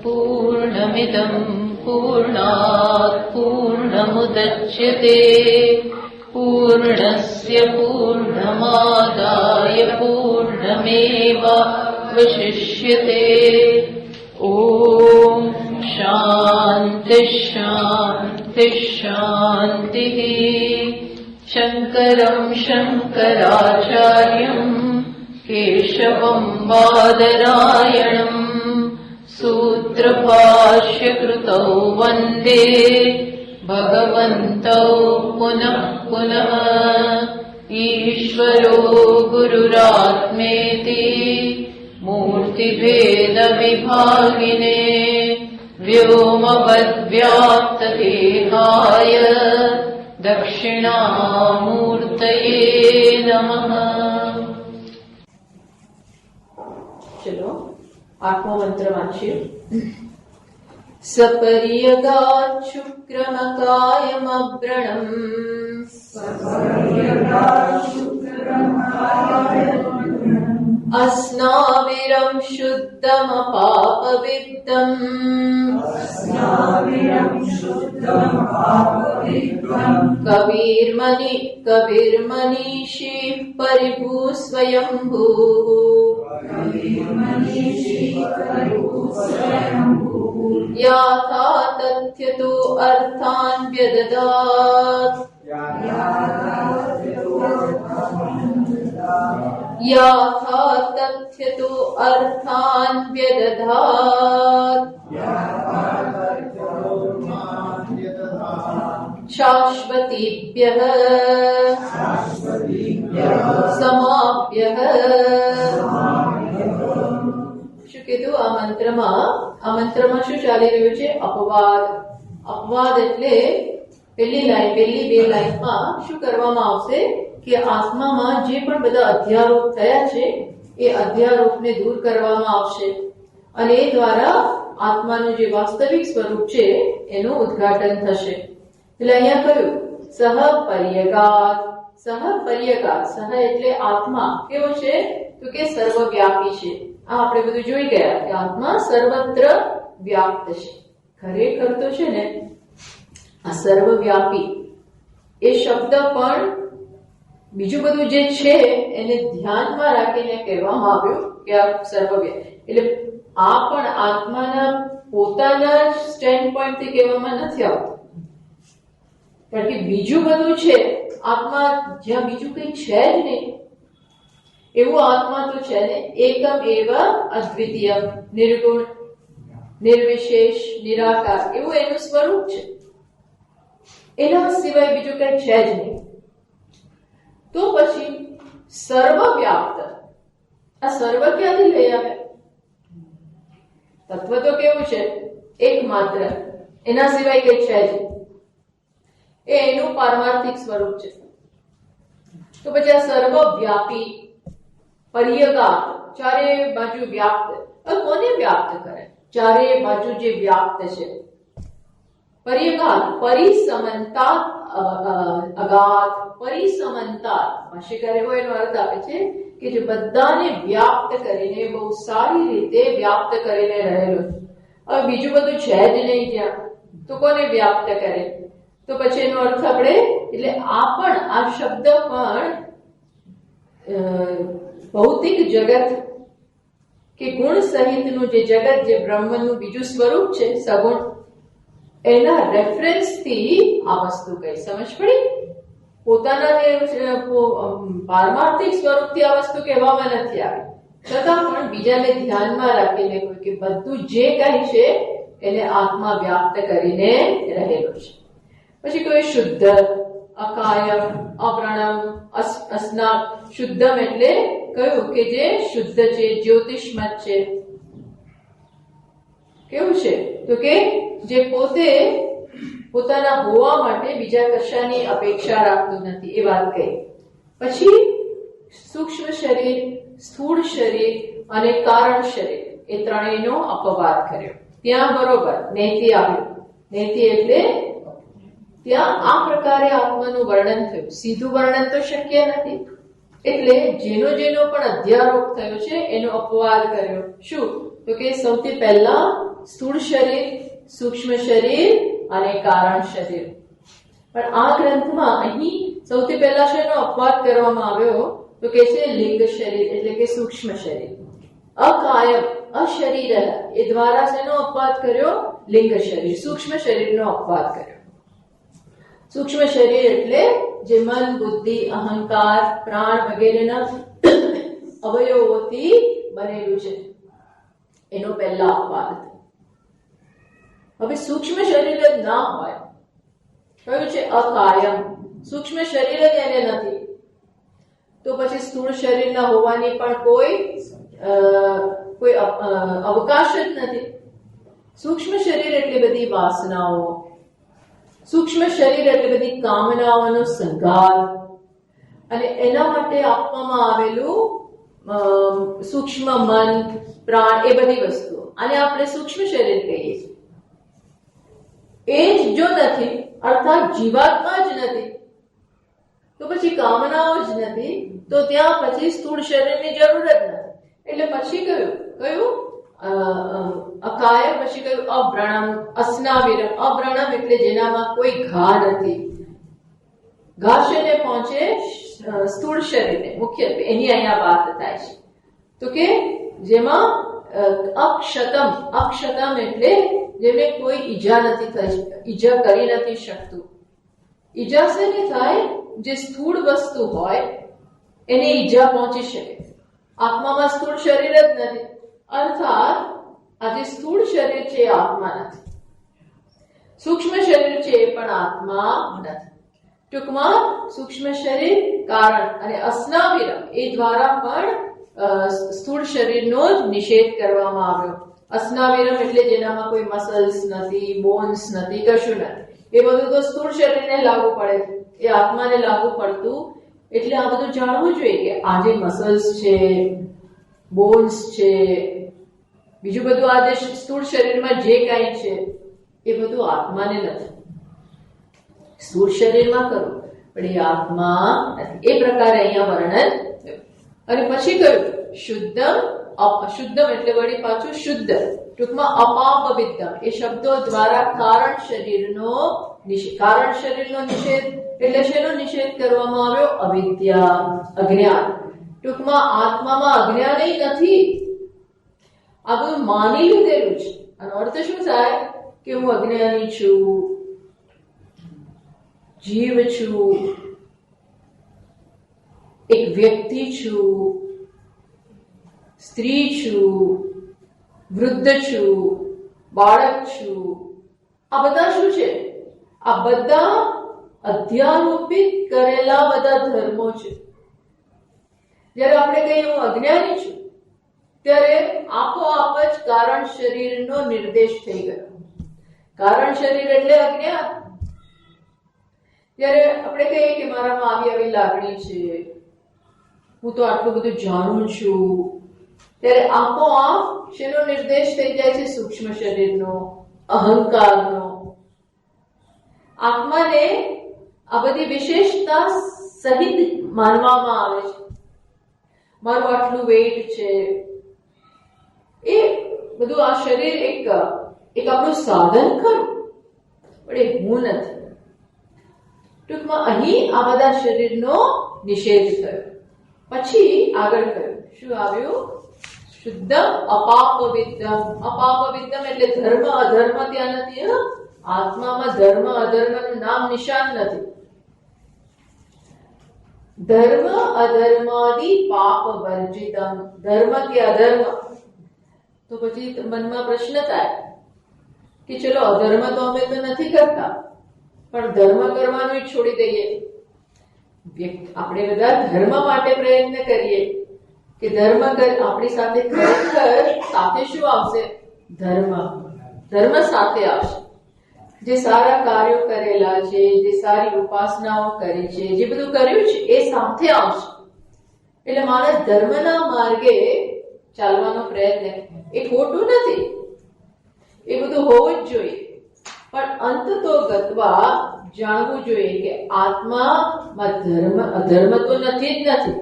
पूर्णमिदं पूर्णात् पूर्णमुदच्यते पूर्णस्य पूर्णमादाय पूर्णमेवावशिष्यते। ॐ शान्ति शान्ति शान्तिः। शङ्करं शङ्कराचार्यम् केशवं बादरायणम् सूत्रभाष्यकृतौ वन्दे भगवन्तौ पुनः पुनः। ईश्वरो गुरुरात्मेति मूर्तिभेदविभागिने व्योमवद्व्याप्तदेहाय दक्षिणामूर्तये नमः। चलो आठवां मंत्र वांचिए। सपर्यगात् शुक्रमकायमव्रणम् अस्नाविरं शुद्धमपापविद्धम् कविर्मनीषी परिभू स्वयंभूः याथा तथ्यतो अर्थान् व्यददात् याथा तथ्यतो अर्थान् व्यदधात् शाश्वतीभ्यः समाभ्यः। શું કીધું આ મંત્રમાં શું ચાલી રહ્યું છે? અપવાદ. અપવાદ એટલે પહેલી બે લાઈનમાં શું કરવામાં આવશે કે આત્મામાં જે પણ બધા અધ્યારોપ થયા છે એ અધ્યારોપને દૂર કરવામાં આવશે અને એ દ્વારા આત્માનું જે વાસ્તવિક સ્વરૂપ છે એનું ઉદ્ઘાટન થશે. એટલે અહીંયા કહ્યું સહપર્યગાત. સહપર્યગાત, સહ એટલે આત્મા કેવો છે તો કે સર્વવ્યાપી છે. આ આપણે બધું જોઈ ગયા કે આત્મા સર્વત્ર વ્યાપ્ત છે. ખરેખર તો છે ને આ સર્વવ્યાપી એ શબ્દ પણ બીજું બધું જે છે એને ધ્યાનમાં રાખીને કહેવામાં આવ્યું કે આ સર્વવ્યાપી. એટલે આ પણ આત્માના પોતાના સ્ટેન્ડ પોઈન્ટ થી કહેવામાં નથી આવતું, કારણ કે બીજું બધું છે આત્મા જ્યાં બીજું કઈ છે જ નહીં એવું આત્મા તો છે ને. એકમ એવ અદ્વિતીય, નિર્ગુણ, નિર્વિશેષ, નિરાકાર એવું એનું સ્વરૂપ છે. એના સિવાય બીજું કઈ છે જ નહીં. તો પછી સર્વવ્યાપ્ત, આ સર્વ ક્યાંથી લઈ આવે? તત્વ તો કેવું છે? એકમાત્ર, એના સિવાય કઈ છે જ. એ એનું પારમાર્થિક સ્વરૂપ છે. તો પછી આ સર્વવ્યાપી, પર્યગાત, ચારે બાજુ વ્યાપ્ત. કોને વ્યાપ્ત કરે? ચારે બાજુ જે વ્યાપ્ત છે. પર્યગાત, પરિસમંતાત અગાત, પરિસમંતાત ભાષ્યકાર એવો એનો અર્થ આપે છે કે જે બધાને વ્યાપ્ત કરીને, બહુ સારી રીતે વ્યાપ્ત કરીને રહેલો. હવે બીજું બધું છે જ નહીં ત્યાં, તો કોને વ્યાપ્ત કરે? તો પછી એનો અર્થ આપણે, એટલે આ પણ, આ શબ્દ પણ ભૌતિક જગત કે ગુણ સહિતનું જે જગત, જે બ્રહ્મનું બીજું સ્વરૂપ છે સગુણ, એના રેફરન્સ થી આ વસ્તુ કઈ સમજ પડી. પોતાના પારમાર્થિક સ્વરૂપથી આ વસ્તુ કહેવામાં નથી આવી, છતાં પણ બીજાને ધ્યાનમાં રાખીને કોઈ કે બધું જે કઈ છે એને આત્મા વ્યાપ્ત કરીને રહેલો છે. પછી કોઈ શુદ્ધ, અકાયમ, અવ્રણમ, અસ્નાક. શુદ્ધમ એટલે કયું કે જે શુદ્ધ છે, જ્યોતિષમત છે. કેવું છે તો કે જે પોતે પોતાના હોવા માટે બીજા કશાની અપેક્ષા રાખતું નથી, એ વાત કહી. પછી સૂક્ષ્મ શરીર, સ્થૂળ શરીર અને કારણ શરીર, એ ત્રણેયનો અપવાદ કર્યો. ત્યાં બરોબર નેતિ આવ્યું. નેતિ એટલે ત્યાં આ પ્રકારે આત્માનું વર્ણન થયું. સીધું વર્ણન તો શક્ય નથી, એટલે જેનો જેનો પણ અધ્યારોપ થયો છે એનો અપવાદ કર્યો. શું? તો કે સૌથી પહેલા સ્થૂળ શરીર, સૂક્ષ્મ શરીર અને કારણ શરીર. પણ આ ગ્રંથમાં અહીં સૌથી પહેલા શેનો અપવાદ કરવામાં આવ્યો? તો કે છે લિંગ શરીર એટલે કે સૂક્ષ્મ શરીર. અકાયમ અશરીર એ દ્વારા શેનો અપવાદ કર્યો? લિંગ શરીર, સૂક્ષ્મ શરીરનો અપવાદ કર્યો. સૂક્ષ્મ શરીર એટલે જે મન, બુદ્ધિ, અહંકાર, પ્રાણ વગેરેના અવયવોથી બનેલું છે એનો પહેલા અપવાદ હતો. હવે સૂક્ષ્મ શરીર જ ના હોય, કયું છે? અકાયમ, સૂક્ષ્મ શરીર જ એને નથી, તો પછી સ્થૂળ શરીરના હોવાની પણ કોઈ અવકાશ જ નથી. સૂક્ષ્મ શરીર એટલે બધી વાસનાઓ, સૂક્ષ્મ શરીર એટલે બધી કામનાઓનો સંગાર, અને એના માટે આપવામાં આવેલું સૂક્ષ્મ મન, પ્રાણ એ બધી વસ્તુઓ, આને આપણે સૂક્ષ્મ શરીર કહીએ છીએ. એ જ જો નથી, અર્થાત જીવાત્મા જ નથી, તો પછી કામનાઓ જ નથી, તો ત્યાં પછી સ્થૂળ શરીરની જરૂર જ નથી. એટલે પછી કયું અકાય, પછી કયું અવ્રણમ, અસ્નાવિરમ. અવ્રણમ એટલે જેનામાં કોઈ ઘા નથી. ઘા શેને પહોંચે? સ્થૂળ શરીરને મુખ્યત્વે, એની અહીંયા વાત થાય છે. તો કે જેમાં અક્ષતમ, અક્ષતમ એટલે જેને કોઈ ઈજા નથી થઈ, ઈજા કરી નથી શકતું. ઈજા શેને થાય? જે સ્થૂળ વસ્તુ હોય એને ઈજા પહોંચી શકે. આત્મામાં સ્થૂળ શરીર જ નથી, અર્થાત આ જે સ્થૂળ શરીર છે એ આત્મા નથી, સૂક્ષ્મ શરીર છે એ પણ આત્મા નથી. ટૂંકમાં સૂક્ષ્મ શરીર, કારણ અને અસ્નાવિરમ એ દ્વારા પણ સ્થૂળ શરીરનો જ નિષેધ કરવામાં આવ્યો. અસ્નાવિરમ એટલે જેનામાં કોઈ મસલ્સ નથી, બોન્સ નથી, કશું નથી. એ બધું તો સ્થૂળ શરીરને લાગુ પડે છે, એ આત્માને લાગુ પડતું. એટલે આ બધું જાણવું જોઈએ કે આ જે મસલ્સ છે, બોન્સ છે, બીજું બધું આ જે સ્થૂળ શરીરમાં જે કાંઈ છે એ બધું આત્માને નથી. સ્થૂળ શરીરમાં કરું પણ એ આત્મા નથી. એ પ્રકારે અહીંયા વર્ણન થયું. અને પછી કહ્યું શુદ્ધમ, અશુદ્ધમ એટલે વળી પાછું શુદ્ધ, ટૂંકમાં અપાપવિદ્ધમ. એ શબ્દો દ્વારા કારણ શરીરનો નિષેધ એટલે શેનો નિષેધ કરવામાં આવ્યો? અવિદ્યા, અજ્ઞાન. ટૂંકમાં આત્મામાં અજ્ઞાન નથી. આ બધું માની લીધેલું છે. આનો અર્થ શું થાય? કે હું અજ્ઞાની છું, જીવ છું, એક વ્યક્તિ છું, સ્ત્રી છું, વૃદ્ધ છું, બાળક છું. આ બધા શું છે? આ બધા અધ્યારોપિત કરેલા બધા ધર્મો છે. જ્યારે આપણે કહીએ હું અજ્ઞાની છું, ત્યારે આપોઆપ જ કારણ શરીરનો નિર્દેશ થઈ ગયો. કારણ શરીર એટલે અજ્ઞાન. ત્યારે આપણે કહીએ કે મારામાં આવી આવી લાગણી છે, હું તો આટલું બધું જાણું છું, ત્યારે આપોઆપ શેનો નિર્દેશ થઈ જાય છે? સૂક્ષ્મ શરીરનો, અહંકારનો. આત્માને આ બધી વિશેષતા સહિત માનવામાં આવે છે. મારું આટલું વેઇટ છે, એ બધું આ શરીર એક આપણું સાધન ખરું, પણ એ હું નથી. ટૂંકમાં અહીં આ બધા શરીરનો નિષેધ થયો. પછી આગળ કહ્યું શું આવ્યું? શુદ્ધમ અપાપવિદ્ધમ. અપાપવિદ્ધમ એટલે ધર્મ અધર્મ ત્યાં નથી. આત્મામાં ધર્મ અધર્મનું નામ નિશાન નથી. ધર્મ અધર્માદિ પાપ વર્જિતમ. ધર્મ કે અધર્મ, તો પછી મનમાં પ્રશ્ન થાય કે ચલો અધર્મ તો અમે તો નથી કરતા, પણ ધર્મ કરવાનું છોડી દઈએ. આપણે બધા ધર્મ માટે પ્રયત્ન કરીએ કે ધર્મ આપણી સાથે ખરેખર સાથે શું આવશે? ધર્મ સાથે આવશે. જે સારા કાર્યો કરેલા છે, જે સારી ઉપાસનાઓ કરી છે, જે બધું કર્યું છે એ સાથે આવશે. એટલે માણસ ધર્મના માર્ગે ચાલવાનો પ્રયત્ન, એ ખોટું નથી, એ બધું હોવું જ જોઈએ. પણ અંત તો ગત્વા જાણવું જોઈએ કે આત્મામાં ધર્મ અધર્મ તો નથી જ નથી.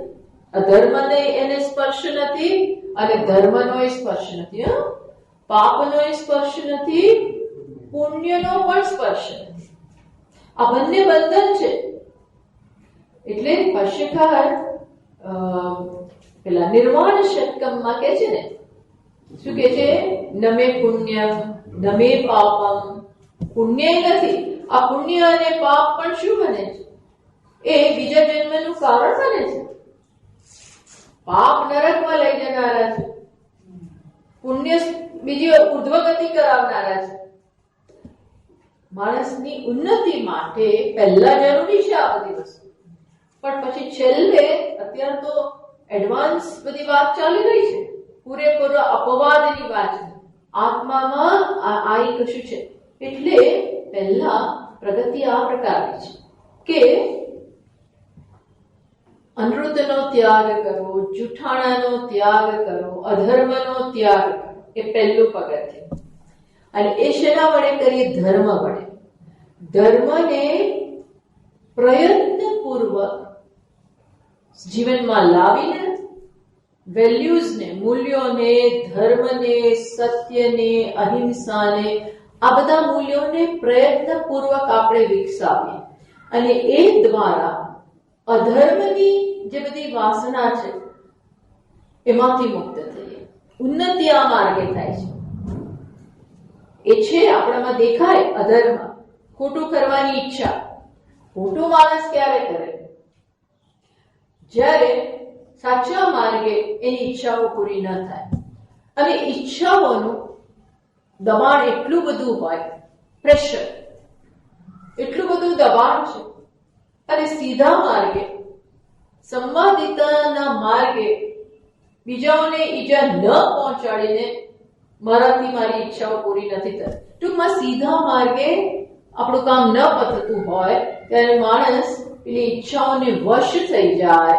અધર્મને એને સ્પર્શ નથી અને ધર્મનો સ્પર્શ નથી. પાપનો સ્પર્શ નથી, પુણ્યનો પણ સ્પર્શ નથી. આ બંને બંધન છે. એટલે ભાષ્યકાર પેલા નિર્વાણ ષટકમમાં કે છે ને, શું કે છે? નમે પુણ્યમ નમે પાપમ. પુણ્ય નથી. આ પુણ્ય અને પાપ પણ શું બને છે? એ બીજા જન્મનું કારણ બને છે. પાપ નરકમાં લઈ જનારા છે, પુણ્ય બીજી ઉર્ધ્વગતિ કરાવનારા છે. માણસની ઉન્નતિ માટે પહેલા જરૂરી છે આ બધી વસ્તુ, પણ પછી છેલ્લે અત્યારે તો એડવાન્સ બધી વાત ચાલી રહી છે, પૂરેપૂરો અપવાદની વાત છે. આત્મામાં આ કશું છે. એટલે પહેલા પ્રગતિ આ પ્રકારની છે કે અનૃતનો ત્યાગ કરો, જૂઠાણાનો ત્યાગ કરો, અધર્મનો ત્યાગ કરો. એ પહેલું પગથિયું. અને એ શેના વડે કરીએ? ધર્મ વડે. ધર્મને પ્રયત્નપૂર્વક જીવનમાં લાવીને વેલ્યુઝને, મૂલ્યોને, ધર્મને, સત્યને, અહિંસાને, આ બધા મૂલ્યોને પ્રયત્નપૂર્વક આપણે વિકસાવીએ અને એ દ્વારા અધર્મની જે બધી વાસના છે એમાંથી મુક્ત થઈએ. ઉન્નતિ આ માર્ગે થાય છે. એ છે આપણામાં દેખાય અધર્મ, ખોટું કરવાની ઈચ્છા. ખોટું માણસ ક્યારે કરે? જ્યારે સાચા માર્ગે એની ઈચ્છાઓ પૂરી ન થાય અને ઈચ્છાઓનું દબાણ એટલું બધું હોય, પ્રેશર એટલું બધું દબાણ છે. અને સીધા માર્ગે, સંવાદિતાના માર્ગે બીજાઓને ઈજા ન પહોંચાડીને મારાથી મારી ઈચ્છાઓ પૂરી નથી થતી. ટૂંકમાં સીધા માર્ગે આપણું કામ ન પતતું હોય ત્યારે માણસ એની ઈચ્છાઓને વશ થઈ જાય,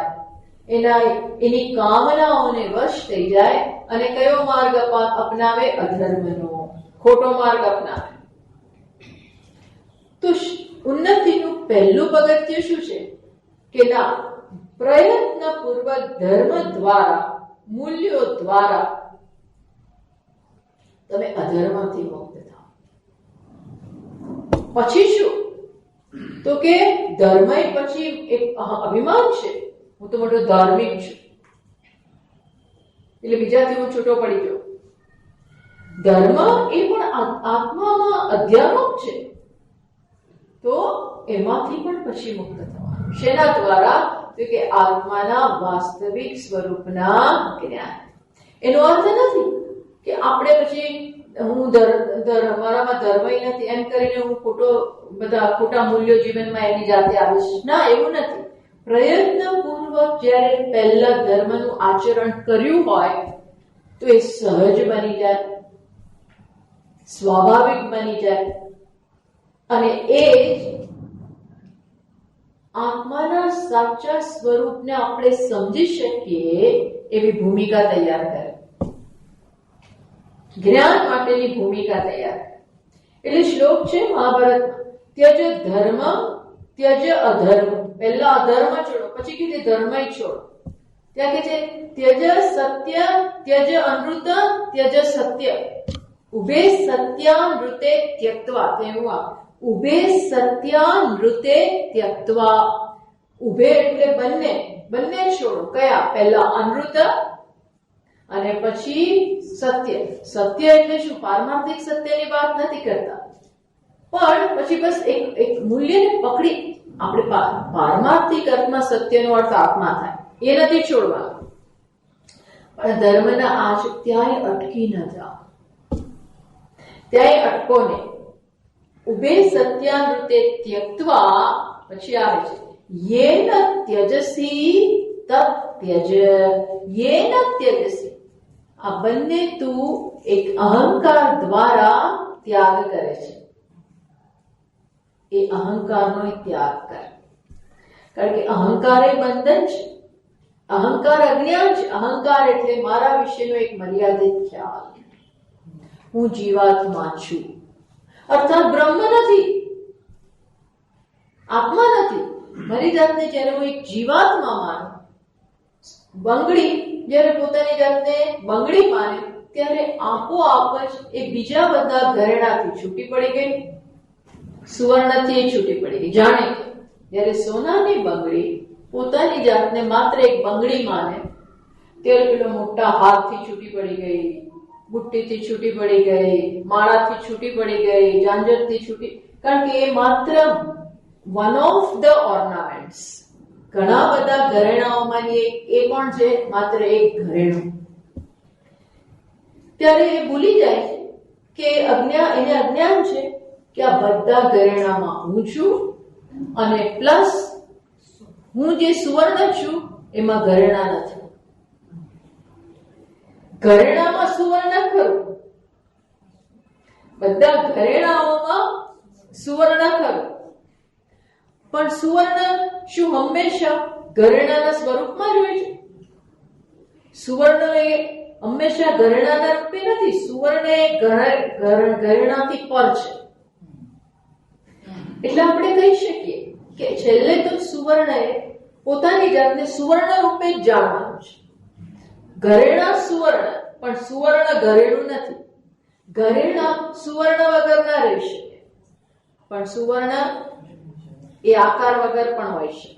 એની કામનાઓને વશ થઈ જાય અને કયો માર્ગ અપનાવે? અધર્મનો, ખોટો માર્ગ અપનાવે. તો ઉન્નતિનું પહેલું પગથિયું શું છે? કે ના, પ્રયત્નપૂર્વક ધર્મ દ્વારા, મૂલ્યો દ્વારા તમે અધર્મથી મુક્ત થાઓ. પછી શું? તો કે ધર્મ પછી એક અભિમાન છે, હું તો મોટો ધાર્મિક છું, એટલે બીજાથી હું છૂટો પડી જાઉં. ધર્મ એ પણ આત્મામાં અધ્યારોપ છે. તો એમાંથી પણ પછી મુક્ત થવાનું. શેના દ્વારા? તો કે આત્માના વાસ્તવિક સ્વરૂપના જ્ઞાન. એનો અર્થ નથી કે આપણે પછી હું મારામાં ધર્મ નથી એમ કરીને હું બધા ખોટા મૂલ્યો જીવનમાં એની જાતે આવીશ. ના, એવું નથી. પ્રયત્નપૂર્વક જ્યારે પહેલા ધર્મનું આચરણ કર્યું હોય તો એ સહજ બની જાય, સ્વાભાવિક બની જાય અને એ જ આત્માના સાચા સ્વરૂપને આપણે સમજી શકીએ એવી ભૂમિકા તૈયાર કરે, જ્ઞાન માટેની ભૂમિકા તૈયાર કરે. એટલે શ્લોક છે મહાભારતમાં, ત્યજ ધર્મ ત્યજ અધર્મ. પહેલા અધર્મ છોડો, પછી કીધે ધર્મય છોડો. ત્યાં કે છે ત્યજ સત્ય ત્યજ અનૃત ત્યજ સત્ય ઉભે સત્યાનૃતે ત્યક્ત્વા. તેવું ઉભે સત્યાનૃતે ત્યક્ત્વા. ઉભે એટલે બંને છોડો. કયા? પહેલા અનૃત અને પછી સત્ય. સત્ય એટલે શું? પારમાર્થિક સત્યની વાત નથી કરતા, પણ પછી બસ એક મૂલ્યને પકડી આપણે પારમાર્થિક અર્થમાં સત્યનો અર્થ આત્મા થાય એ નથી છોડવાનું. પણ ધર્મના આજ ત્યાંય અટકી ન જાઓ, ત્યાંય અટકો નહીં. ઉભે સત્યાનૃતે ત્યક્ત્વા. પછી આવે છે યેન ત્યજસી તત ત્યજ. યેન ત્યજસી. આ બંને તું એક અહંકાર દ્વારા ત્યાગ કરે છે. એ અહંકારનો ત્યાગ કર. કારણ કે અહંકાર એ બંધન છે, અહંકાર અજ્ઞાન છે. અહંકાર એટલે મારા વિશેનો એક મર્યાદિત ખ્યાલ, હું જીવાત્મા છું, અર્થાત બ્રહ્મ નથી, આત્મા નથી. મારી જાતને જ્યારે હું એક જીવાત્મા માનું, બંગડી જ્યારે પોતાની જાતને બંગડી માને ત્યારે આપોઆપ જ એ બીજા બધા ઘરેણાથી છૂટી પડી ગઈ, સુવર્ણથી છૂટી પડી ગઈ. જાણે જ્યારે સોનાની બંગડી પોતાની જાતને માત્ર એક બંગડી માને ત્યારે પેલો મોટા હાથથી છૂટી પડી ગઈ, બુટ્ટીથી છૂટી પડી ગઈ, માળાથી છૂટી પડી ગઈ, ઝાંઝરથી છૂટી, કારણ કે એ માત્ર વન ઓફ ધ ઓર્નામેન્ટ્સ, ઘણા બધા ઘરેણાઓમાંની એ પણ છે માત્ર એક ઘરેણું. ત્યારે એ ભૂલી જાય છે કે એને અજ્ઞાન છે કે આ બધા ઘરેણામાં હું છું અને પ્લસ હું જે સુવર્ણ છું એમાં ઘરેણા નથી. ઘરેણામાં સુવર્ણ ખરું, બધા ઘરેણાઓમાં સુવર્ણ ખરું, પણ સુવર્ણ શું હંમેશા ઘરેણાના સ્વરૂપમાં જ હોય છે? સુવર્ણ એ હંમેશા ઘરેણાના રૂપે નથી. સુવર્ણ એ ઘરેણાથી પર છે. એટલે આપણે કહી શકીએ કે છેલ્લે તો સુવર્ણએ પોતાની જાતને સુવર્ણ રૂપે જ જાણવાનું છે. ઘરેણા સુવર્ણ, પણ સુવર્ણ ઘરેણું નથી. ઘરેણા સુવર્ણ વગર ના રહી શકે, પણ સુવર્ણ એ આકાર વગર પણ હોય છે.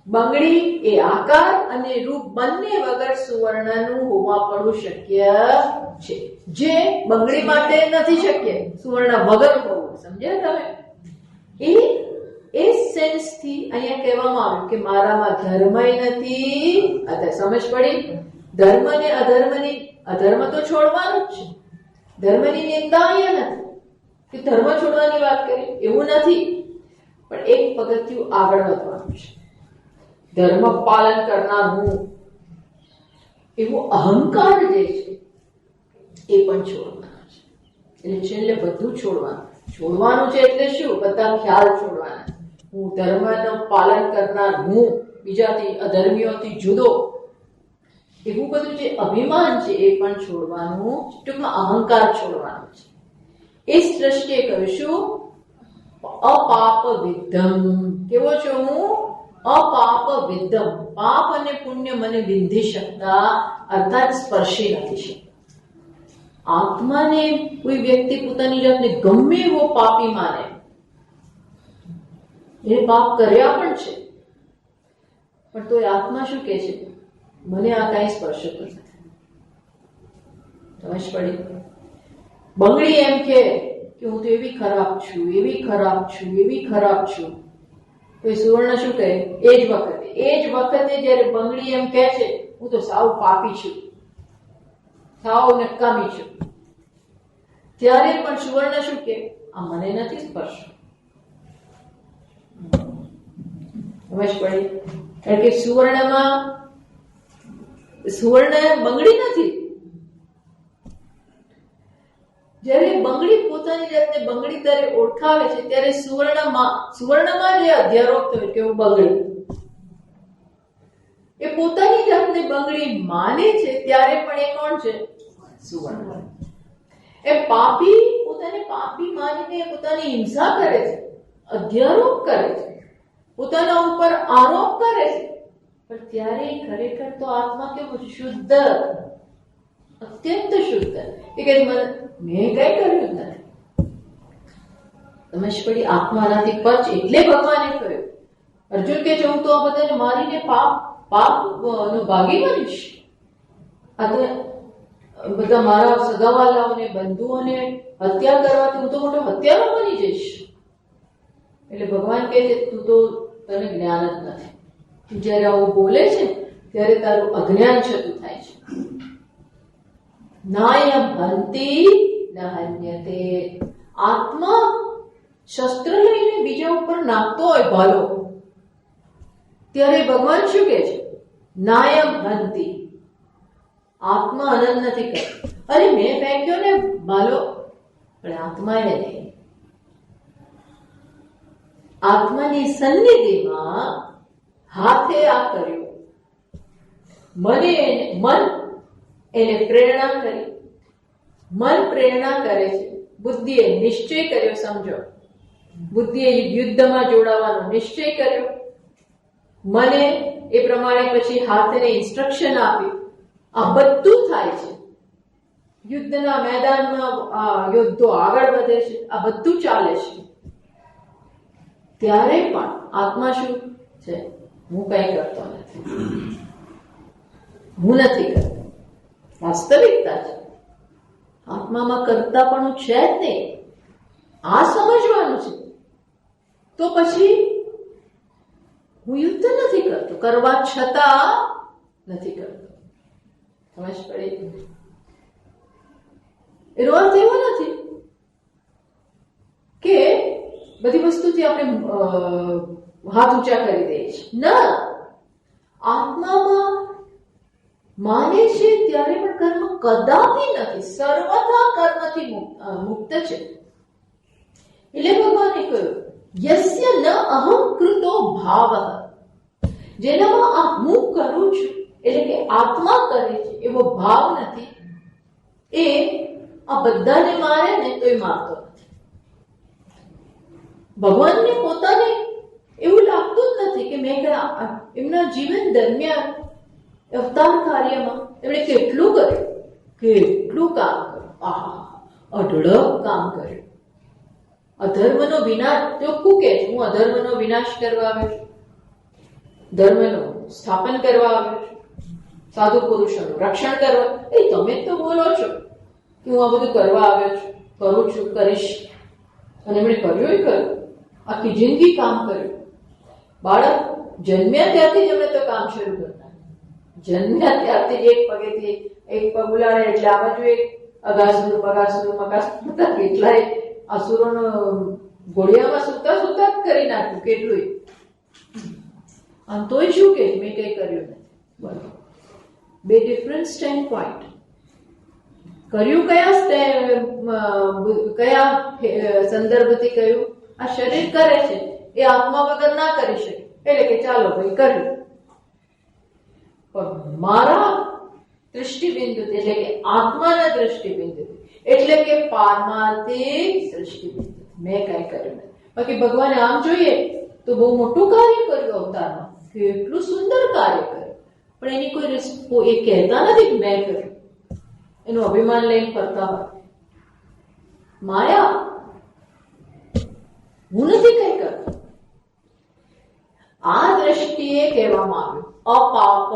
બંગડી એ આકાર અને રૂપ બંને વગર સુવર્ણનું હોવા પડવું શક્ય છે, જે બંગડી માટે નથી શક્ય, સુવર્ણ વગર હોવું. સમજ્યા તમે? એ સેન્સ થી અહીંયા કહેવામાં આવ્યું કે મારામાં ધર્મય નથી. અત્યારે સમજ પડી? ધર્મ ને અધર્મ તો છોડવાનું જ છે. ધર્મની નિંદા અહીંયા નથી કે ધર્મ છોડવાની વાત કરી, એવું નથી. પણ એક પગથિયું આગળ વધવાનું છે. ધર્મ પાલન કરનાર હું, એવો અહંકાર જે છે એ પણ છોડવાનું છે. એટલે છેલ્લે બધું છોડવાનું છે. એટલે શું? બધા ખ્યાલ છોડવાના. હું ધર્મનું પાલન કરનાર હું, બીજાથી અધર્મીઓથી જુદો, એવું બધું જે અભિમાન છે એ પણ છોડવાનું, ટૂંકમાં અહંકાર છોડવાનું છે. એ દ્રષ્ટિએ કહ્યું શું? અપાપ વિદ્ધમ. કેવો છો હું? અપાપ વિદ્ધમ. પાપ અને પુણ્ય મને વિંધી શકતા, અર્થાત સ્પર્શી નથી શકતા. આત્માને કોઈ વ્યક્તિ પોતાની જાતને ગમે એવો પાપી માને, એ પાપ કર્યા પણ છે, પણ તો આત્મા શું કે છે? મને આ કઈ સ્પર્શતું નથી. સમજ પડી? બંગડી એમ કે હું તો એવી ખરાબ છું, એવી ખરાબ છું, એવી ખરાબ છું. તો એ સુવર્ણ શું કહે? એ જ વખતે જયારે બંગડી એમ કહે છે હું તો સાવ પાપી છું, સાવ નકામી છું, ત્યારે પણ સુવર્ણ શું કે? આ મને નથી સ્પર્શ. સમજ પડી? કારણ કે સુવર્ણ બંગડી નથી. જ્યારે બંગડી પોતાની જાતને બંગડી ત્યારે ઓળખાવે છે ત્યારે સુવર્ણમાં જે અધ્યારોપ થયો કે હું બંગડી, એ પોતાની જાતને બંગડી માને છે ત્યારે પણ એ કોણ છે? સુવર્ણ. એ પાપી પોતાને પાપી માનીને પોતાની હિંસા કરે છે, અધ્યારોપ કરે છે, પોતાના ઉપર આરોપ કરે છે, પણ ત્યારે ખરેખર તો આત્મા કેવું છે? શુદ્ધ, અત્યંત શુદ્ધ. એ કે મેં કઈ કર્યું નથી. સમજ પડી? આત્માનાથી પચ. એટલે ભગવાને કહ્યું, અર્જુન કે છે હું તો આ બધાને મારીને પાપ નો ભાગી બનીશ. આ તો બધા મારા સગાવાલાઓને, બંધુઓને હત્યા કરવાથી હું તો મોટો હત્યારો બની જઈશ. એટલે ભગવાન કહે છે તું તો, તને જ્ઞાન જ નથી. જયારે આવું બોલે છે ત્યારે તારું અજ્ઞાન છતું થાય છે. નાયમ હંતિ ન હન્યતે. આત્મા શસ્ત્ર લઈને બીજા ઉપર નાખતો હોય ભાલો, ત્યારે ભગવાન શું કહે છે? નાયમ હંતિ. આત્મા હનન નથી કરતો. અરે મેં ફેંક્યો ને ભાલો, પણ આત્માએ નહીં. આત્માની સન્નિધિમાં હાથે આ કર્યું. મન એને પ્રેરણા કરી. મન પ્રેરણા કરે છે. બુદ્ધિએ નિશ્ચય કર્યો. સમજો, બુદ્ધિએ યુદ્ધમાં જોડાવાનો નિશ્ચય કર્યો. મને એ પ્રમાણે પછી હાથને ઇન્સ્ટ્રક્શન આપી, આ બધું થાય છે. યુદ્ધના મેદાનમાં યોદ્ધો આગળ વધે છે, આ બધું ચાલે છે. ત્યારે પણ આત્મા શું છે? હું કઈ કરતો નથી, હું નથી કરતો. વાસ્તવિકતા છે, આત્મામાં કરતા પણ છે જ નહીં. આ સમજવાનું છે. તો પછી હું યુદ્ધ નથી કરતો, કરવા છતાં નથી કરતો. સમજ પડી? એનો અર્થ એવો નથી કે બધી વસ્તુથી આપણે હાથ ઊંચા કરી દઈએ છીએ. ના, આત્મામાં માને છે ત્યારે પણ કર્મ કદાપી નથી, સર્વથા કર્મથી મુક્ત છે. એટલે ભગવાને કહ્યું, યસ્ય ન અહં કૃતો ભાવ, જેનામાં આ હું કરું છું એટલે કે આત્મા કરે છે એવો ભાવ નથી, એ આ બધાને મારે ને તો એ મારતો નથી. ભગવાનને પોતાને એવું લાગતું જ નથી કે મેં એમના જીવન દરમિયાન અવતાર કાર્યમાં એમણે કેટલું કર્યું, કેટલું કામ કર્યું, અઢળક કામ કર્યું. અધર્મનો વિનાશ, ચોખ્ખું કે હું અધર્મનો વિનાશ કરવા આવ્યો છું, ધર્મનું સ્થાપન કરવા આવ્યો છું, સાધુ પુરુષોનું રક્ષણ કરવા. એ તમે તો બોલો છો કે હું આ બધું કરવા આવ્યો છું, કરું છું, કરીશ. અને એમણે કર્યું. આખી જિંદગી કામ કર્યું. બાળક જન્મ્યા ત્યારથી જ એમણે તો કામ શરૂ કરતા. જન્મ્યા ત્યારથી જ એક પગેથી એક પગ ઉલાડે એટલે આ બાજુ એક અગાસુર બગાસુર મકાસુર કેટલાય અસુરોનો ઘોડિયામાં સુતા સુતા જ કરી નાખ્યું કેટલું. અને તોય શું કે મેં કઈ કર્યું નથી. બરાબર, બે ડિફરન્ટ સ્ટેન્ડ પોઈન્ટ. કર્યું કયા સંદર્ભથી કહ્યું? આ શરીર કરે છે એ આત્મા વગર ના કરી શકે, એટલે કે ચાલો ભાઈ કર્યું. પણ મારા દૃષ્ટિબિંદુ એટલે કે આત્માના દૃષ્ટિબિંદુ એટલે કે પારમાર્થિક દૃષ્ટિબિંદુ મેં કઈ કર્યું નથી. બાકી ભગવાને આમ જોઈએ તો બહુ મોટું કાર્ય કર્યું અવતારમાં, કેટલું સુંદર કાર્ય કર્યું. પણ એની કોઈ એ કહેતા નથી કે મેં કર્યું, એનું અભિમાન લઈને ફરતા હોય. માયા, હું નથી કઈ કરતો. આ દ્રષ્ટિએ કહેવામાં આવ્યું અપાપ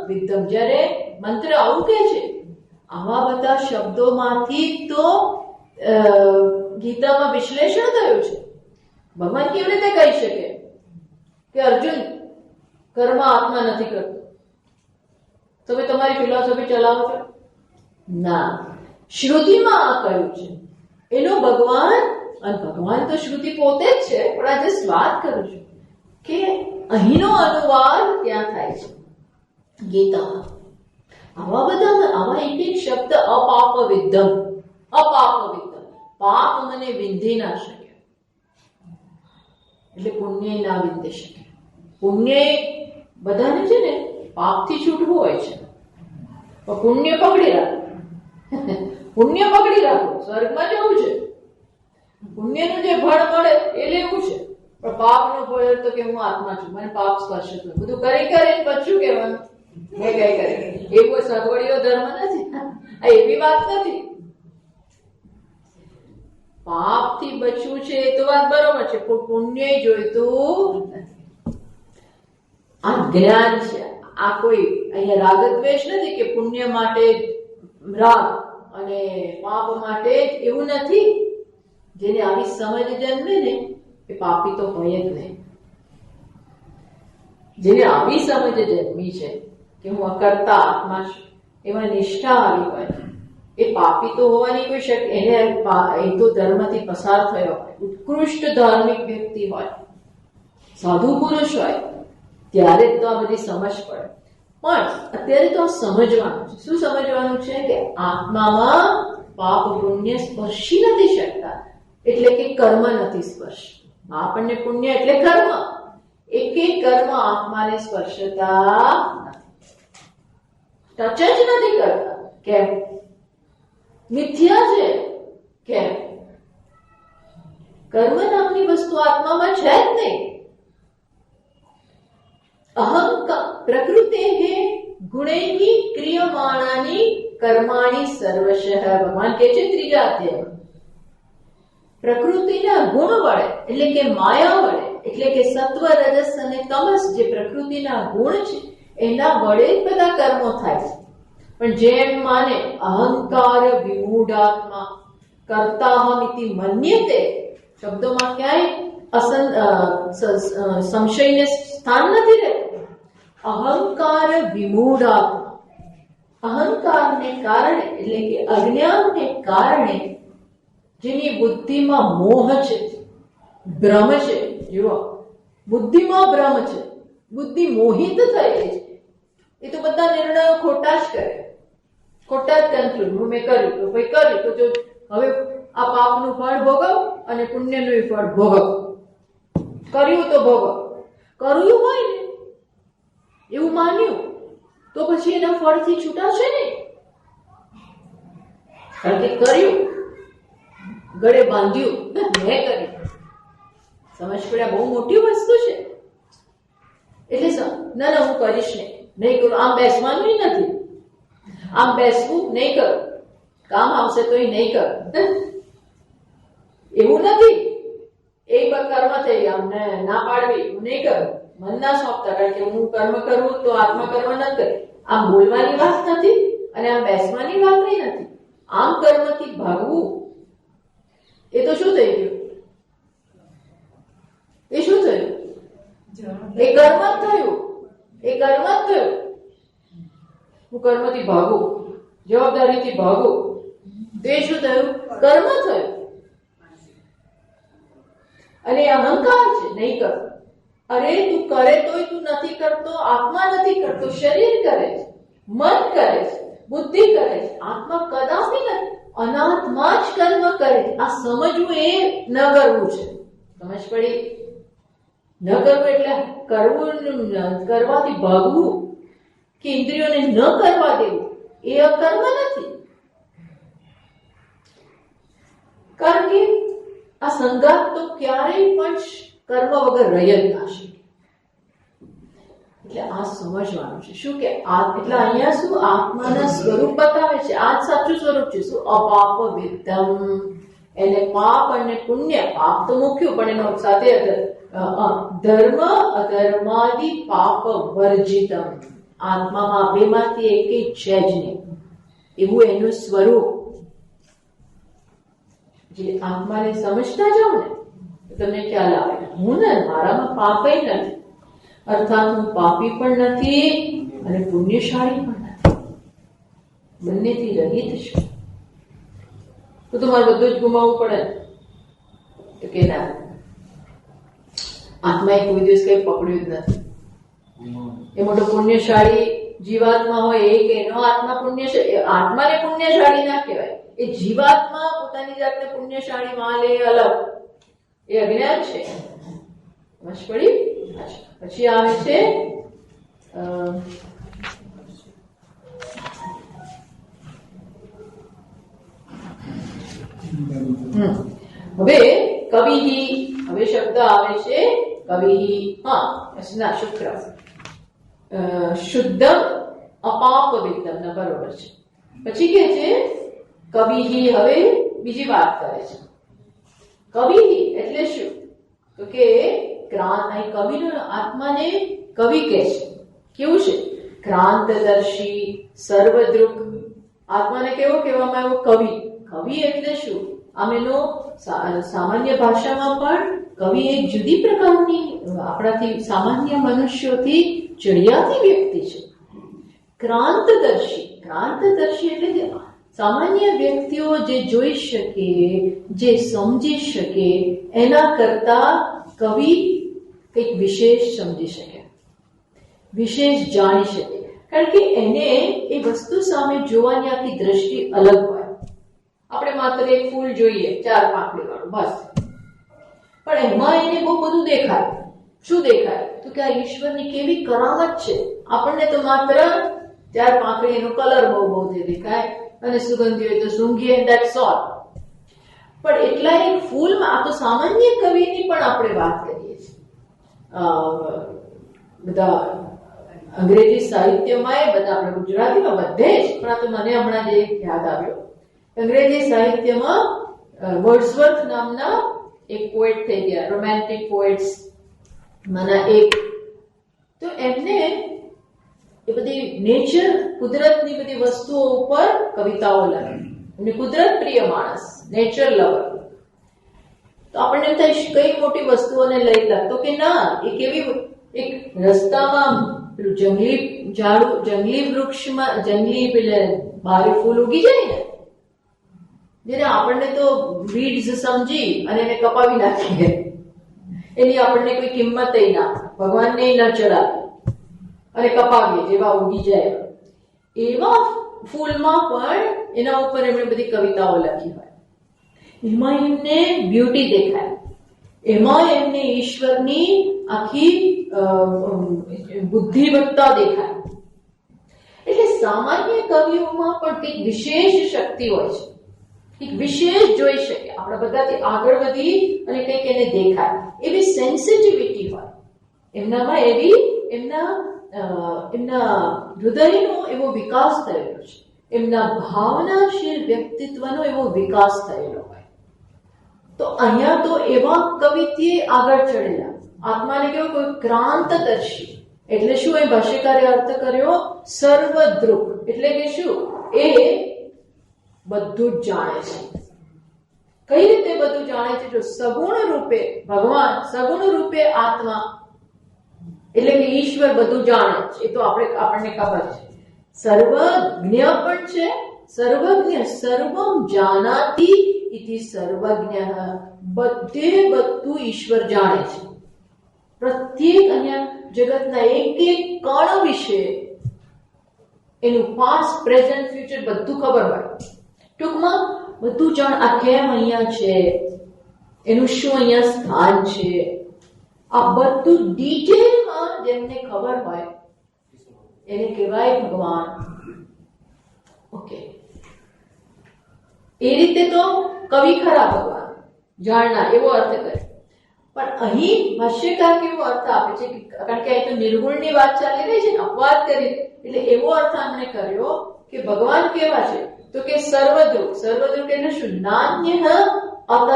વિદ્ધમ. જ્યારે મંત્ર આવું કે છે, આવા બધા શબ્દોમાંથી તો ગીતામાં વિશ્લેષણ થયું છે. ભગવાન કેવી રીતે કહી શકે કે અર્જુન કર્મ આત્મા નથી કરતો? તમે તમારી ફિલોસોફી ચલાવો છો? ના, શ્રુતિમાં આ કહ્યું છે. એનો ભગવાન, અને ભગવાન તો શ્રુતિ પોતે જ છે, પણ આજે વાત કરું છું કે અહીંનો અનુવાદ ત્યાં થાય છે ગીતામાં. આવા એક શબ્દ અપાપ વિદ્ધમ, અપાપ વિદ્ધમ, પાપ મને વિંધી ના શકે એટલે પુણ્ય ના વિંધી શકે. પુણ્ય બધાને છે ને પાપથી છૂટવું હોય છે, પણ પુણ્ય પકડી રાખો. પુણ્ય પકડી રાખો, સ્વર્ગમાં જવું છે. પુણ્યનું જે ફળ મળે એ લેવું છે, પણ પાપનું ફળ તો કે હું આત્મા છું, મને પાપ સ્પર્શ થયું. બધું કરી કરીને પછી કહેવાનું મેં કઈ કર્યું. એવો સગવડીયો ધર્મ નથી, આ એવી વાત નથી. પાપથી બચવું છે એ તો વાત બરોબર છે, પણ પુણ્ય જોઈતું નથી. આ જ્ઞાન છે. આ કોઈ અહીંયા રાગદ્વેષ નથી કે પુણ્ય માટે રાગ અને પાપ માટે એવું નથી. જેને આવી સમજ જન્મે ને એ પાપી તો હોય જ નહીં. જેને આવી સમજ જન્મી છે કે હું અકર્તા આત્મા છું, એમાં નિષ્ઠા આવી હોય, એ પાપી તો હોવાની કોઈ શક એને એ તો ધર્મથી પસાર થયો હોય, ઉત્કૃષ્ટ ધાર્મિક વ્યક્તિ હોય, સાધુ પુરુષ હોય, ત્યારે તો આ બધી સમજ પડે. પણ અત્યારે તો આ સમજવાનું છે. શું સમજવાનું છે? કે આત્મામાં પાપ પુણ્ય સ્પર્શી નથી શકતા, એટલે કે કર્મ નથી સ્પર્શ. આપણને પુણ્ય એટલે કર્મ, એક કર્મ આત્માને સ્પર્શતા નથી, ટચ જ નથી કરતા. કેમ? મિથ્યા છે. કેમ? કર્મ નામની વસ્તુ આત્મામાં છે જ નહીં. अहंकार प्रकृतेः गुणैः क्रियमाणानि कर्माणि सर्वशः भगवान કહે છે ત્રીજા અધ્યાયમાં પ્રકૃતિના ગુણ વડે એટલે કે માયા વડે એટલે કે સત્વ રજસ અને તમસ જે પ્રકૃતિના ગુણ છે એના વડે બધા કર્મો થાય છે પણ જેમ માને અહંકાર વિમૂઢાત્મા કર્તાહમિતિ મન્યતે શબ્દોમાં ક્યાંય સંશયને સ્થાન નથી રહેતું અહંકાર વિમૂઢાત્મા અહંકારને કારણે એટલે કે અજ્ઞાનને કારણે જેની બુદ્ધિમાં મોહ છે ભ્રમ છે જુઓ બુદ્ધિમાં ભ્રમ છે બુદ્ધિ મોહિત થયેલી છે એ તો બધા નિર્ણયો ખોટા જ કરે ખોટા જ કન્ક્લુડ મેં કર્યું તો ભાઈ કર્યું તો જો હવે આ પાપનું ફળ ભોગવ અને પુણ્યનું ફળ ભોગવ કર્યું તો ભોગવ કર્યું હોય ને એવું માન્યું તો પછી એના ફળથી છૂટાશે ને કારણ કે કર્યું ગળે બાંધ્યું મેં કર્યું સમજ પડ્યા બહુ મોટી વસ્તુ છે એટલે ના ના હું કરીશ નહીં કરું આમ બેસવાનું નથી આમ બેસવું નહીં કરું કામ આવશે તો નહીં કર એવું નથી એક કર્મ થઈ આમ ના પાડવી હું નહીં કરું મન ના સોંપતા કારણ કે હું કર્મ કરું તો આત્મા કર્મ ન કરે આમ બોલવાની વાત નથી અને આમ બેસવાની વાત નથી આમ કર્મથી ભાગવું એ તો શું થઈ ગયું એ શું થયું એ કર્મ જ થયું હું કર્મથી ભાગું જવાબદારીથી ભાગું તો એ શું થયું કર્મ થયું અને અહંકાર છે નહીં કર અરે તું કરે તોય તું નથી કરતો આત્મા નથી કરતો શરીર કરે છે મન કરે છે બુદ્ધિ કરે છે આત્મા કદાપી નથી અનાત્મા જ કર્મ કરે આ સમજવું એ ન કરવું છે સમજ પડી ન કરવું એટલે કરવું કરવાથી ભાગવું કે ઇન્દ્રિયોને ન કરવા દેવું એ અકર્મ નથી કારણ કે આ સંગાત તો ક્યારેય પણ કર્મ વગર રહી જ ના શકે એટલે આ સમજવાનું છે શું કે એટલે અહીંયા શું આત્માના સ્વરૂપ બતાવે છે આ જ સાચું સ્વરૂપ છે શું અપાપ વિદ્ધમ એને પાપ અને પુણ્ય પાપ તો મુખ્ય પણ એનો સાથે ધર્મ અધર્માદિ પાપ વર્જિતમ આત્મામાં બેમાંથી એક છે જ નહીં એવું એનું સ્વરૂપ જે આત્માને સમજતા જાઓ ને તમને ખ્યાલ આવે હું ને મારામાં પાપે નથી અર્થાત હું પાપી પણ નથી અને પુણ્યશાળી પણ નથી બંનેથી રહિત છું તો તમારે બધું જ ગુમાવવું પડે તો કે ના આત્માએ કોઈ દિવસ કઈ પકડ્યું જ નથી એ મોટો પુણ્યશાળી જીવાત્મા હોય એ કે એનો આત્મા પુણ્યશાળી આત્માને પુણ્યશાળી ના કહેવાય એ જીવાત્મા પોતાની જાતને પુણ્યશાળી માને અલગ એ અજ્ઞાન છે સમજ પડી પછી આવે છે હવે કવિ હવે શબ્દ આવે છે કવિ ના શુક્ર શુદ્ધમ અપાપ વિદ્ધમ ના બરોબર છે પછી કે છે કવિ હવે બીજી વાત કરે છે કવિ એટલે શું તો કે કવિનો આત્માને કવિ કહે છે કેવું છે ક્રાંતદર્શી સર્વદૃક આત્માને કેવો કહેવામાં આવ્યો કવિ એટલે શું આમ એનો સામાન્ય ભાષામાં પણ કવિ એક જુદી પ્રકારની આપણાથી સામાન્ય મનુષ્યોથી ચડિયાતી વ્યક્તિ છે ક્રાંતદર્શી એટલે કે સામાન્ય વ્યક્તિઓ જે જોઈ શકે જે સમજી શકે એના કરતા કવિ કંઈક વિશેષ સમજી શકે વિશેષ જાણી શકે કારણ કે એને એ વસ્તુ સામે જોવાની આખી દ્રષ્ટિ અલગ હોય આપણે માત્ર એક ફૂલ જોઈએ 4 પાંખડી વાળું બસ પણ એમાં એને બહુ બધું દેખાય શું દેખાય તો કે આ ઈશ્વરની કેવી કરામત છે આપણને તો માત્ર 4 પાંખડી એનો કલર બહુ દેખાય અને સુગંધી હોય તો સૂંઘીએ ધેટ્સ ઓલ પણ એટલા એક ફૂલમાં આ તો સામાન્ય કવિની પણ આપણે વાત કરીએ છીએ બધા અંગ્રેજી સાહિત્યમાં એ બધા, આપણે ગુજરાતીમાં બધે જ, પણ આ તો મને હમણાં જે યાદ આવ્યો, અંગ્રેજી સાહિત્યમાં વર્ડસવર્થ નામના એક પોએટ થઈ ગયા, રોમેન્ટિક પોએટ્સ માના એક. તો એમને એ બધી નેચર, કુદરતની બધી વસ્તુઓ ઉપર કવિતાઓ લખી. એમને કુદરત પ્રિય માણસ, નેચર લવર. તો આપણને એમ થાય કઈ મોટી વસ્તુઓને લઈ લાગતો કે ના, એ કેવી એક રસ્તામાં પેલું જંગલી ઝાડ, જંગલી વૃક્ષમાં જંગલી પેલે બારે ફૂલ ઉગી જાય ને, જેને આપણને તો વીડ્સ સમજી અને એને કપાવી નાખીએ, એની આપણને કોઈ કિંમત ના, ભગવાનને ન ચડાવીએ અને કપાવીએ જેવા ઉગી જાય. એવા ફૂલમાં પણ એના ઉપર એમણે બધી કવિતાઓ લખી હોય. એમાં એમને બ્યુટી દેખાય, એમાં એમને ઈશ્વરની આખી બુદ્ધિમત્તા દેખાય. એટલે સામાન્ય કવિઓમાં પણ કંઈક વિશેષ શક્તિ હોય છે, કંઈક વિશેષ જોઈ શકે, આપણા બધાથી આગળ વધી અને કંઈક એને દેખાય એવી સેન્સિટિવિટી હોય એમનામાં, એવી એમના હૃદયનો એવો વિકાસ થયેલો છે, એમના ભાવનાશીલ વ્યક્તિત્વનો એવો વિકાસ થયેલો હોય. તો અહીંયા તો એવા કવિત્ય આગળ ચડેલા, આત્માને કેવો કોઈ ક્રાંતદર્શી. એટલે શું એ ભાષ્યકારે અર્થ કર્યો? સર્વદ્રુક. એટલે કે શું? એ બધું જ જાણે છે. કઈ રીતે બધું જાણે છે? જો સગુણ રૂપે ભગવાન, સગુણ રૂપે આત્મા, એટલે કે ઈશ્વર બધું જાણે છે. એ તો આપણને ખબર છે. સર્વજ્ઞ પણ છે, સર્વજ્ઞ, સર્વમ જાનાતિ ઇતિ સર્વજ્ઞ. બધે બધું ઈશ્વર જાણે છે. પ્રત્યેક અહીંયા જગતના એક એક કણ વિશે એનું પાસ્ટ, પ્રેઝન્ટ, ફ્યુચર બધું ખબર હોય. ટૂંકમાં બધું જાણ, આ કેમ અહીંયા છે, એનું શું અહીંયા સ્થાન છે, આ બધું ડિટેલમાં જેમને ખબર હોય એને કહેવાય ભગવાન. ઓકે, એ રીતે તો કવિ ખરા ભગવાન જાણનાર, એવો અર્થ કરે. પણ અહીં ભાષ્યકાર કેવો અર્થ આપે છે? કારણ કે અહીં તો નિર્ગુણની વાત ચાલી રહી છે, અપવાદ કરી, એટલે એવો અર્થ આમણે કર્યો કે ભગવાન કેવા છે? તો કે સર્વદ્રુક. સર્વદ્રુક એટલે શું? નાન્ય અતઃ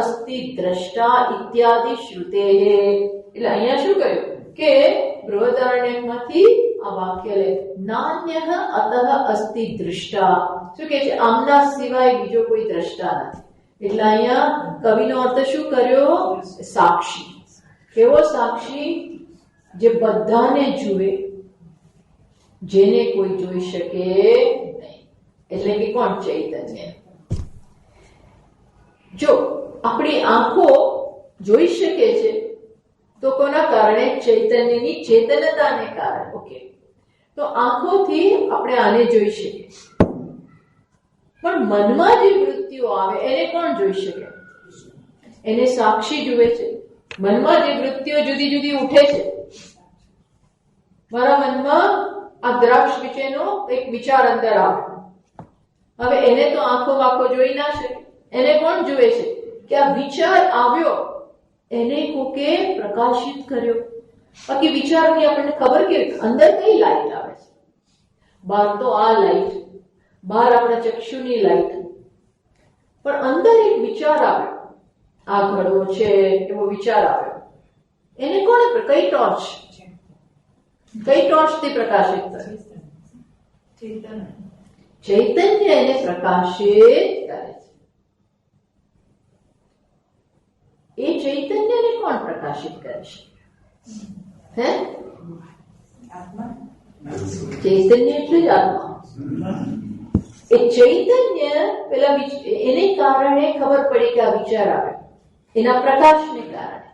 અસ્તિ દ્રષ્ટા ઇત્યાદિ શ્રુતે. એટલે અહીંયા શું કહ્યું કે બૃહદારણ્યકમાંથી આ વાક્ય લે, નાન્ય અતઃ અસ્તિ દ્રષ્ટા. શું કે છે? આમના સિવાય બીજો કોઈ દ્રષ્ટા નથી. એટલે અહીંયા કવિનો અર્થ શું કર્યો? સાક્ષી. કેવો સાક્ષી? જે બધાને જુએ, જેને કોઈ જોઈ શકે નહીં. એટલે કે કોણ? ચૈતન્ય. જો આપણી આંખો જોઈ શકે છે તો કોના કારણે? ચૈતન્યની ચેતનતાને કારણે. ઓકે, તો આંખોથી આપણે આને જોઈ શકીએ, પણ મનમાં જે વૃત્તિઓ આવે એને કોણ જોઈ શકે? એને સાક્ષી જુએ છે. મનમાં જે વૃત્તિઓ જુદી જુદી ઉઠે છે, મારા મનમાં આ દ્રાક્ષ વિશેનો એક વિચાર અંદર આવે, હવે એને તો આંખો વાંખો જોઈ ના શકે. એને કોણ જુએ છે? કે આ વિચાર આવ્યો, એને કોકે પ્રકાશિત કર્યો. બાકી વિચારોની આપણને ખબર કે અંદર કઈ લાઈટ આવે છે? બહાર તો આ લાઈટ, બહાર આપણા ચક્ષુની લાઈટ, પણ અંદર એક વિચાર આવ્યો, આ ઘડો છે એવો વિચાર આવ્યો. એને કોણે? કઈ ટોર્ચ, કઈ ટોર્ચ થી પ્રકાશિત કરે? ચૈતન્ય એને પ્રકાશિત કરે છે. એ ચૈતન્યને કોણ પ્રકાશિત કરે છે? હે? ચૈતન્ય એટલે જ આત્મા. એ ચૈતન્ય પેલા એને કારણે ખબર પડી કે આ વિચાર આવે, એના પ્રકાશને કારણે.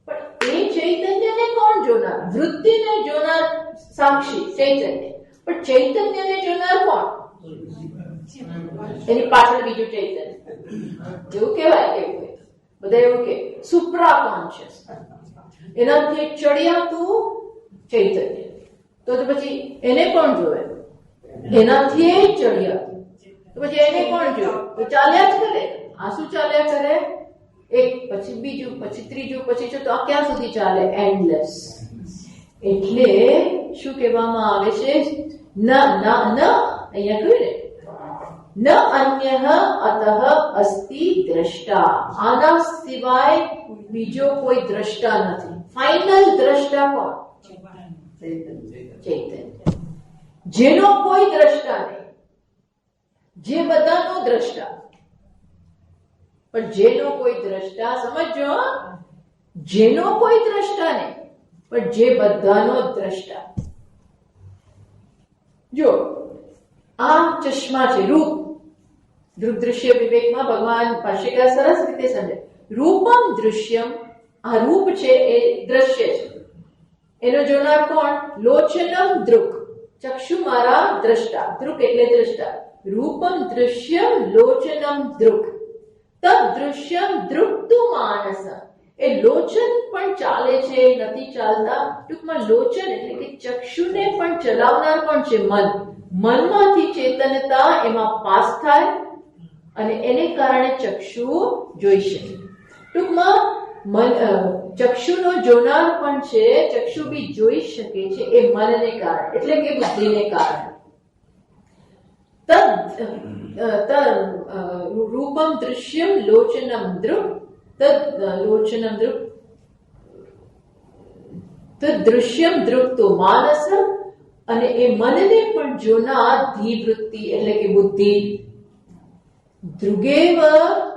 પણ એ ચૈતન્યને કોણ જોનાર? વૃત્તિને જોનાર સાક્ષી ચૈતન્ય, પણ ચૈતન્યને જોનાર કોણ? એની પાછળ બીજું ચૈતન્ય. એવું કહેવાય, એવું બધા એવું કે સુપ્રા કોન્શિયસ, એનાથી ચડિયાતું ચૈતન્ય. તો પછી એને કોણ જોવે? એનાથી ચડિયાતું. તો પછી એને કોણ જોવે? તો ચાલ્યા જ કરે. આ શું ચાલ્યા કરે? એક પછી બીજું, પછી ત્રીજું, પછી તો આ ક્યાં સુધી ચાલે? એન્ડલેસ. એટલે શું કહેવામાં આવે છે? ન અહીંયા કહ્યું ને, ન અન્ય અતઃ અસ્તિ દ્રષ્ટા, આના સિવાય બીજો કોઈ દ્રષ્ટા નથી. ફાઇનલ દ્રષ્ટા કોણ? ચૈતન્ય. જેનો કોઈ દ્રષ્ટા નહીં, જે બધાનો દ્રષ્ટા. પણ જેનો કોઈ દ્રષ્ટા, સમજો, જેનો કોઈ દ્રષ્ટા નહીં પણ જે બધાનો દ્રષ્ટા. જો આ ચશ્મા છે, રૂપ. દૃગ્દૃશ્ય વિવેકમાં ભગવાન ભાષ્યકાર સરસ રીતે સમજે. રૂપમ દૃશ્યમ, આ રૂપ છે એ દ્રશ્ય છે. એનો જોનાર કોણ? લોચનમ દૃક, ચક્ષુ મારા દ્રષ્ટા. દૃક એટલે દ્રષ્ટા. રૂપમ દૃશ્યમ લોચનમ દૃક તદ દૃશ્યમ દૃક્તુ માનસ. એ લોચન પણ ચાલે છે, નથી ચાલતા. ટૂંકમાં લોચન એટલે કે ચક્ષુને પણ ચલાવનાર કોણ છે? મન. મનમાંથી ચેતનતા એમાં પાસ થાય અને એને કારણે ચક્ષુ જોઈ શકે. ટૂંકમાં ચક્ષુનો જોનાર પણ છે, ચક્ષુ બી જોઈ શકે છે એ મનને કારણે, એટલે કે બુદ્ધિને કારણે. રૂપમ દૃશ્યમ લોચનમ દૃક તદ લોચનમ દૃક તદ દૃશ્યમ દૃક તો માનસ. અને એ મનને પણ જોનાર ધીવૃત્તિ એટલે કે બુદ્ધિ. ધ્રુગેવ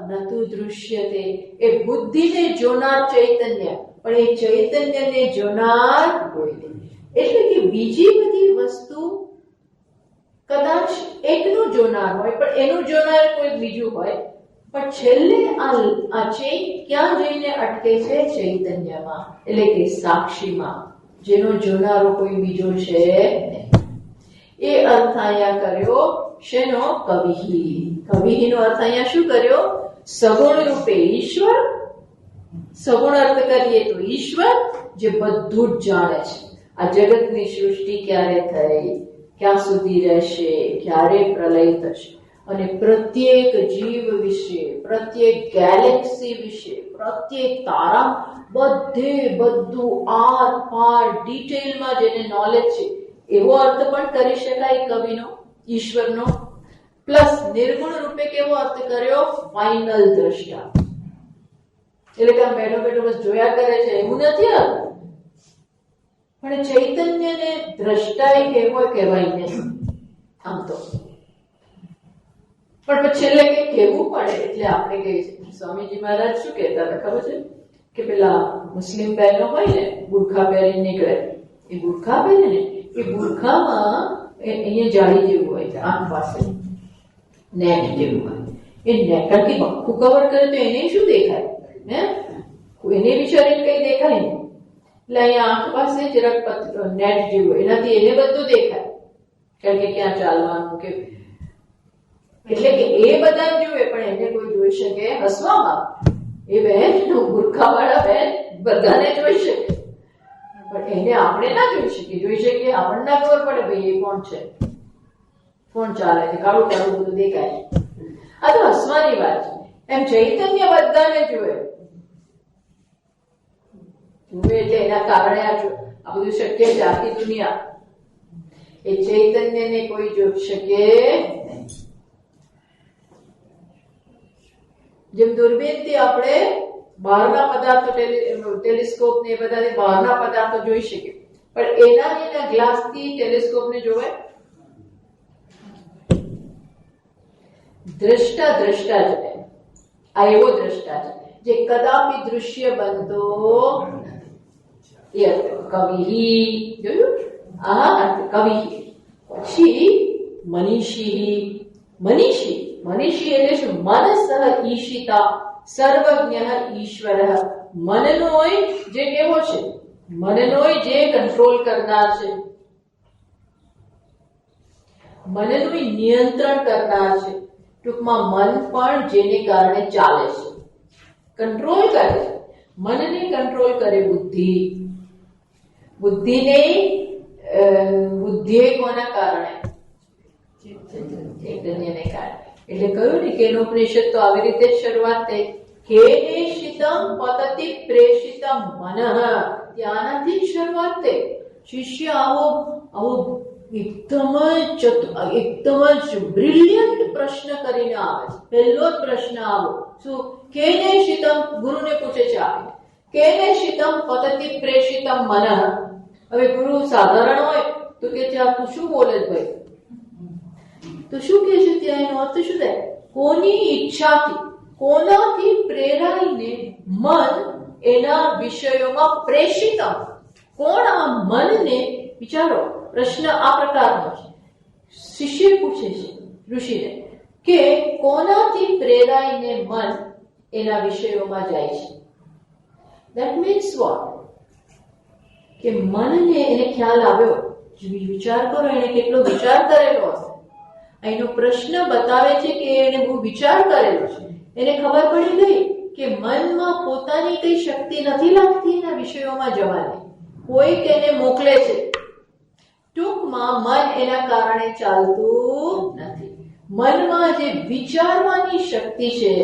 નતુ દૃશ્યતે, એ બુદ્ધિને જોનાર ચૈતન્ય, પણ એ ચૈતન્યને જોનાર કોઈ નહીં. એટલે કે બીજી બધી વસ્તુ કદાચ એકનું જોનાર હોય પણ એનું જોનાર કોઈ બીજું હોય, પણ છેલ્લે આ ચૈત ક્યાં જઈને અટકે છે? ચૈતન્યમાં, એટલે કે સાક્ષીમાં, જેનો જોનારો કોઈ બીજો છે નહીં. એ અર્થ અહીંયા કર્યો શેનો? કવિહી. કવિહીનો અર્થ અહીંયા શું કર્યો? સગુણ રૂપે ઈશ્વર. સગુણ અર્થ કરીએ તો ઈશ્વર જે બધું જ જાણે છે. આ જગતની સૃષ્ટિ ક્યારે થઈ, ક્યાં સુધી રહેશે, ક્યારે પ્રલય થશે, અને પ્રત્યેક જીવ વિશે, પ્રત્યેક ગેલેક્સી વિશે, પ્રત્યેક તારા બધું આર પાર ડિટેલમાં જેને નોલેજ છે, એવો અર્થ પણ કરી શકાય કવિનો, ઈશ્વરનો. પ્લસ નિર્ગુણ રૂપે કેવો અર્થ કર્યો? ફાઇનલ દ્રષ્ટા. એટલે કે આમ બેઠો બેઠો બસ જોયા કરે છે એવું નથી આવતું. પણ ચૈતન્યને દ્રષ્ટા કેવો કહેવાય નહીં આમ તો. પણ છેલ્લે કઈ કહેવું પડે એટલે આપણે કહીએ છીએ. સ્વામીજી મહારાજ શું કહેતા હતા ખબર છે? કે પેલા મુસ્લિમ બહેનો હોય ને, બુરખા પહેરી નીકળે, એ બુરખા પહેરે ને, એ બુરખામાં અહીંયા જાળી જેવું હોય છે, આંખ પાસે નેટ જેવું હોય. એ નેટથી બખું કવર કરે તો એને શું દેખાય ને? એને બિચારીને કઈ દેખાય નહીં. એટલે અહીંયા આંખ પાસે જરાક નેટ જેવું, એનાથી એને બધું દેખાય, કારણ કે ક્યાં ચાલવાનું કે. એટલે કે એ બધા જોવે પણ એને કોઈ જોઈ શકે હસવામાં. એ બહેન બુરખાવાળા બહેન બધાને જોઈ શકે, પણ એને આપણે ના જોઈ શકીએ. જોઈ શકીએ આપણને ના ખબર પડે ભાઈ એ કોણ છે, કોણ ચાલે છે, કાળું કાળું બધું દેખાય. આ તો હસવાની વાત છે. એમ ચૈતન્ય બધાને જોવે એટલે એના કારણે આ બધું શક્ય છે. આખી દુનિયા એ ચૈતન્યને કોઈ જોઈ શકે નહીં. જેમ દૂરબીનથી આપણે બહારના પદાર્થો, ટેલિસ્કોપ ને એ બધાથી બહારના પદાર્થો જોઈ શકીએ, પણ એના ગ્લાસથી ટેલિસ્કોપ ને જોવે? દ્રષ્ટા જ ને. આ એવો દ્રષ્ટા છે જે કદાપી દૃશ્ય બનતો નથી. કવિહી જોયું? આ કવિહી. પછી મનીષી એટલે શું? મનસઃ ઈશિતા સર્વજ્ઞ ઈશ્વર. મનનોય જે કેવો છે? મનનોય જે કંટ્રોલ કરનાર છે, મનનું નિયંત્રણ કરનાર છે. ટૂંકમાં મન પણ જેને કારણે ચાલે છે, કંટ્રોલ કરે છે. મનને કંટ્રોલ કરે બુદ્ધિ. બુદ્ધિએ કોના કારણે? ચૈતન્યને કારણે. એટલે કહ્યું ને કે ઉપનિષદ તો આવી રીતે જ શરૂઆત થઈ. કેનેશિતમ પતતિ પ્રેષિતમ મનઃ, ત્યાંથી જ શરૂઆત થઈ. શિષ્ય આવો એકદમ જ બ્રિલિયન્ટ પ્રશ્ન કરીને આવે છે. પહેલો જ પ્રશ્ન આવો શું કેને શિતમ, ગુરુને પૂછે છે આપણે કેને શિતમ પતતિ પ્રેષિતમ મન. હવે ગુરુ સાધારણ હોય તો કે તું શું બોલે છે ભાઈ, તો શું કે છે ત્યાં એનો અર્થ શું થાય? કોની ઈચ્છાથી, કોનાથી પ્રેરાઈને મન એના વિષયોમાં પ્રેષિતમ, કોણ આ મનને, વિચારો પ્રશ્ન આ પ્રકારનો છે. શિષ્ય પૂછે છે ઋષિને કે કોનાથી પ્રેરાઈને મન એના વિષયોમાં જાય છે. That means what? કે મનને એને ખ્યાલ આવ્યો, વિચાર કરો એને કેટલો વિચાર કરેલો હશે. એનો પ્રશ્ન બતાવે છે કે એને બહુ વિચાર કરેલો છે. એને ખબર પડી ગઈ કે મનમાં પોતાની કઈ શક્તિ નથી લાગતી એના વિષયોમાં જવાની, કોઈક એને મોકલે છે. ટૂંકમાં મન એના કારણે ચાલતું નથી. મનમાં જે વિચારવાની શક્તિ છે,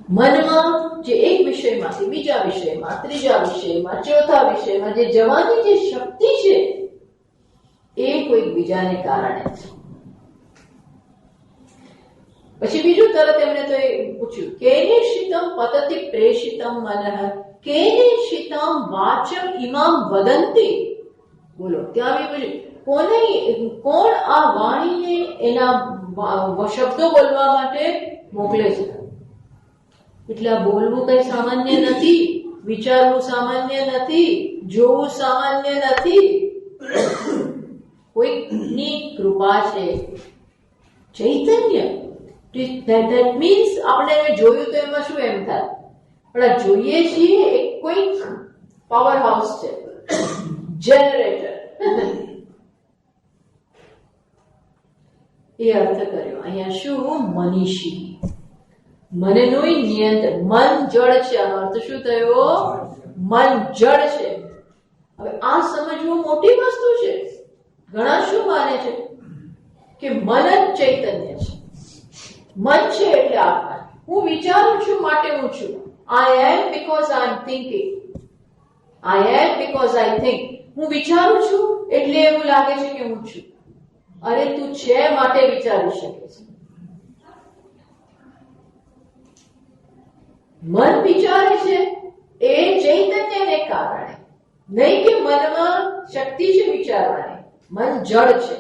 મનમાં જે એક વિષયમાંથી બીજા વિષયમાં, ત્રીજા વિષયમાં, ચોથા વિષયમાં જે જવાની જે શક્તિ છે એ કોઈક બીજાને કારણે છે. પછી બીજું તરત એમણે તો પૂછ્યું કેને શિતમ પતતિ પ્રેષિતમ મનઃ કેને શિતમ વાચમ ઇમામ વદંતી. બોલો ત્યાં બી પૂછ્યું કોણ આ વાણીને એના શબ્દો બોલવા માટે મોકલે છે. એટલે આ બોલવું કઈ સામાન્ય નથી, વિચારવું સામાન્ય નથી, જોવું સામાન્ય નથી. કોઈકની કૃપા છે, ચૈતન્ય. That means આપણે જોયું તો એમાં શું એમ થાય, પણ જોઈએ છીએ એક કોઈક પાવર હાઉસ છે, જનરેટર. એ અર્થ કર્યો અહીંયા શું? મનીષી, મનનું નિયંત્રણ. મન જળ છે, આનો અર્થ શું થયો? મન જળ છે. હવે આ સમજવું મોટી વસ્તુ છે. ઘણા શું માને છે કે મન જ ચૈતન્ય છે, મન છે એટલે આત્મા. હું વિચારું છું માટે હું છું. I am because I am thinking. I am because I think. હું વિચારું છું એટલે એવું લાગે છે કે હું છું. અરે તું છે માટે વિચારી શકે છે. મન વિચારે છે એ ચૈતન્યને કારણે, નહીં કે મનમાં શક્તિ છે વિચારવાની. મન જળ છે.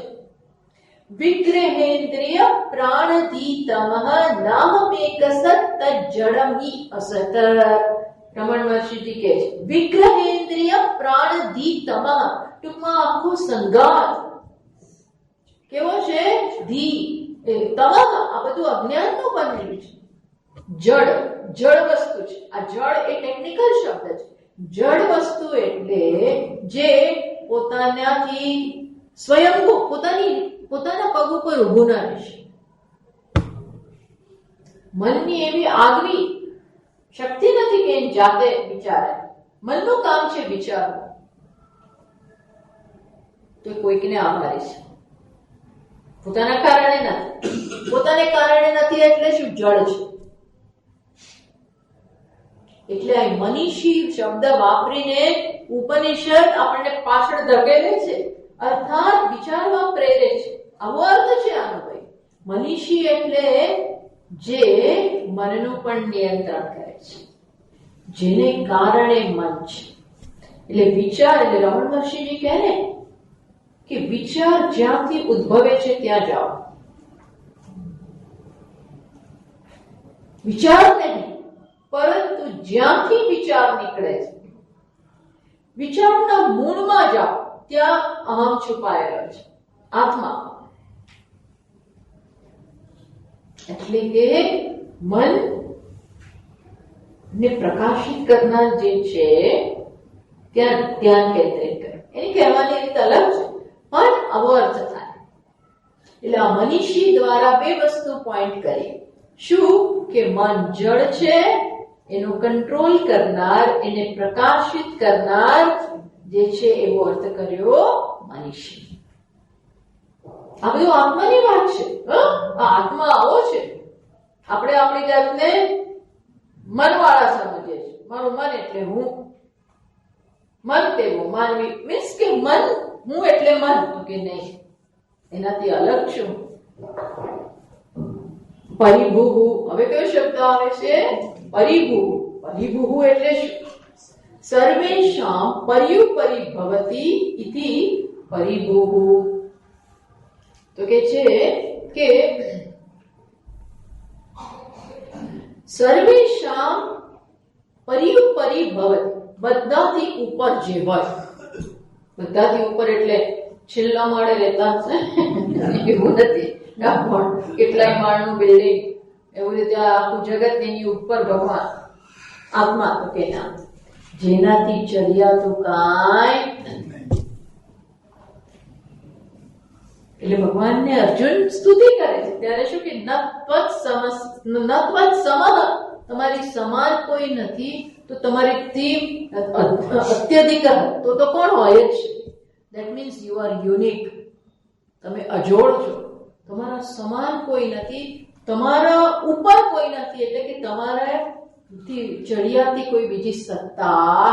વિગ્રહેન્દ્રિય પ્રાણધીતમઃ નાહમેક સત્ત જડમ હિ અસત. રમણ મહર્ષિજી કહે છે વિગ્રહેન્દ્રિય પ્રાણધીતમઃ, ટૂંકમાં આખું સંગાત કેવો છે? ધી તમઃ, આ બધું અજ્ઞાનનું બનેલું છે. જળ, જળ વસ્તુ છે. આ જળ એ ટેકનિકલ શબ્દ છે. જળ વસ્તુ એટલે જે પોતાનાથી સ્વયંભૂ પોતાના પગ ઉપર ઊભું ના રહેશે. મનની એવી આગવી શક્તિ નથી કે જાતે વિચારે. મનનું કામ છે વિચારવું. તો કોઈકને આભારી છે, પોતાના કારણે નથી. પોતાને કારણે નથી એટલે શું? જળ છે. એટલે આ મનીષી શબ્દ વાપરીને ઉપનિષદ આપણને પાછળ ધકેલે છે, અર્થાત વિચારવા પ્રેરે છે. આવો અર્થ છે આનો ભાઈ. મનીષી એટલે જે મનનું પણ નિયંત્રણ કરે છે, જેને કારણે મન છે. એટલે વિચાર, એટલે રમણ મહર્ષિજી કહે ને કે વિચાર જ્યાંથી ઉદ્ભવે છે ત્યાં જાઓ. વિચાર નહીં, પરંતુ જ્યાંથી વિચાર નીકળે છે, વિચારના મૂળમાં જાઓ. ત્યાં અહમ છુપાયેલો છે, આત્મા. એટલે કે મન ને પ્રકાશિત કરનાર જે છે ત્યાં ધ્યાન કેન્દ્રિત કરે. એની કહેવાની રીત અલગ છે, પણ આવો અર્થ થાય. એટલે આ મનીષી દ્વારા બે વસ્તુ પોઈન્ટ કરી. શું? કે મન જળ છે, એનો કંટ્રોલ કરનાર, એને પ્રકાશિત કરનાર જે છે એવો અર્થ કર્યો મનીષી. આ બધું આત્માની વાત છે. આ આત્મા આવો છે. આપણે આપણી જાતને મનવાળા સમજીએ છીએ. મારું મન એટલે હું. મન તેવો માનવી મીન્સ કે મન હું એટલે મન તો કે નહીં, એનાથી અલગ છું. પરિભુહુ, હવે કયો શબ્દ આવે છે? પરિભુહુ. પરિભુહુ એટલે શું? સર્વેષાં પર્યુપરી ભવતી ઇતિ પરિભુહુ. તો કે છે કે સર્વેષાં પર્યુપરી ભવતી, બધાથી ઉપર જે હોય. બધાથી ઉપર એટલે છેલ્લા માળે રહેતા હશે એવું નથી, કેટલાય માળનું બિલ્ડિંગ, એવું રીતે આખું જગત એની ઉપર ભગવાન આત્મા તો કે ના, જેનાથી ચર્યા તો કાંઈ. એટલે ભગવાનને અર્જુન સ્તુતિ કરે છે ત્યારે શું કે નત્વત સમઃ, તમારી સમાન કોઈ નથી, તો તમારી અત્યધિક તો કોણ હોય જ? That means you are unique, તમે અજોડ છો, તમારા સમાન કોઈ નથી, તમારા ઉપર કોઈ નથી, એટલે કે તમારા ચડિયાતી કોઈ બીજી સત્તા,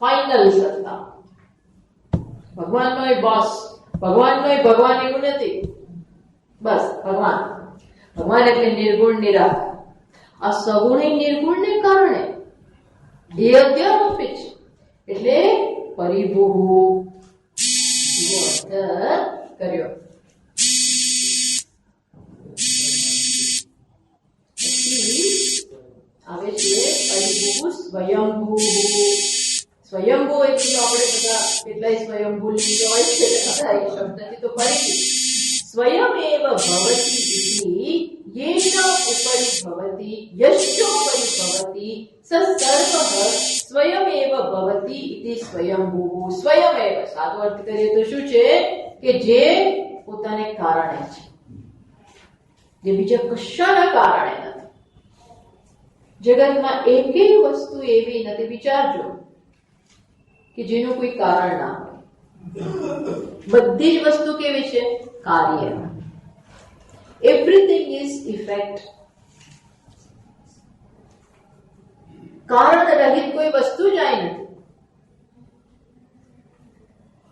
ફાઇનલ સત્તા. ભગવાનનો બોસ, ભગવાનનો ભગવાન એવું નથી, બસ ભગવાન. ભગવાન એટલે નિર્ગુણ નિરાકાર. આ સગુણ નિર્ગુણને કારણે એ અધ્યારોપિત છે, એટલે પરિભુહુ કર્યો. આવે છે પરિભુહુ સ્વયંભૂ. સ્વયંભૂ એટલે તો આપણે બધા કેટલાય સ્વયંભૂ લિંગો હોય છે, બધા એ શબ્દથી તો પરિચિત. સ્વયમેવ ભવતી ઇતિ યેન ઉપરી ભવતી યશ્ચોપરી ભવતી સ સર્વઃ સ્વયમેવ ભવતી ઇતિ સ્વયંભૂ. સ્વયમેવ સાદો અર્થ કરીએ તો શું છે કે જે પોતાને કારણે છે, જે બીજા કશાના કારણે નથી. જગતમાં એકેય વસ્તુ એવી નથી, વિચારજો, કે જેનું કોઈ કારણ ના હોય. બધી જ વસ્તુ કેવી છે? કાર્ય. Everything is effect. કારણ રહિત કોઈ વસ્તુ જ આઈ નથી.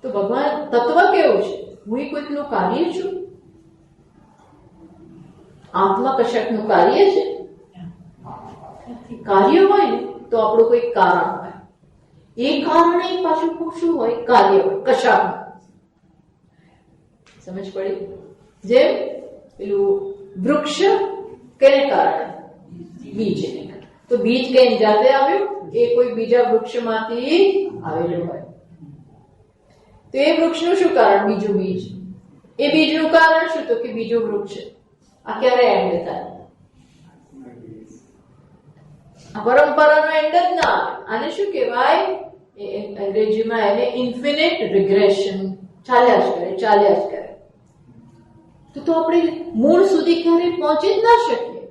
તો ભગવાન તત્વ કેવું છે? હું કોઈકનું કાર્ય છું? આત્મા કશાકનું કાર્ય છે? કાર્ય હોય ને તો આપણું કોઈ કારણ હોય, એ કારણે પાછું શું હોય? કાર્ય હોય કશાકનું. સમજ પડી? જેમ પેલું વૃક્ષ કેને કારણે? બીજને. તો બીજ કઈ જાતે આવ્યું? એ કોઈ બીજા વૃક્ષમાંથી આવેલું હોય. તો એ વૃક્ષનું શું કારણ? બીજું બીજ. એ બીજનું કારણ શું? તો કે બીજું વૃક્ષ. આ ક્યારે એન્ડ થાય? આ પરંપરાનો એન્ડ જ ના આવે. આને શું કહેવાય? અંગ્રેજીમાં એને ઇન્ફિનિટ રિગ્રેશન. ચાલ્યા જ કરે, ચાલ્યા જ કરે. તો આપણે મૂળ સુધી ક્યારે પહોંચી જ ના શકીએ.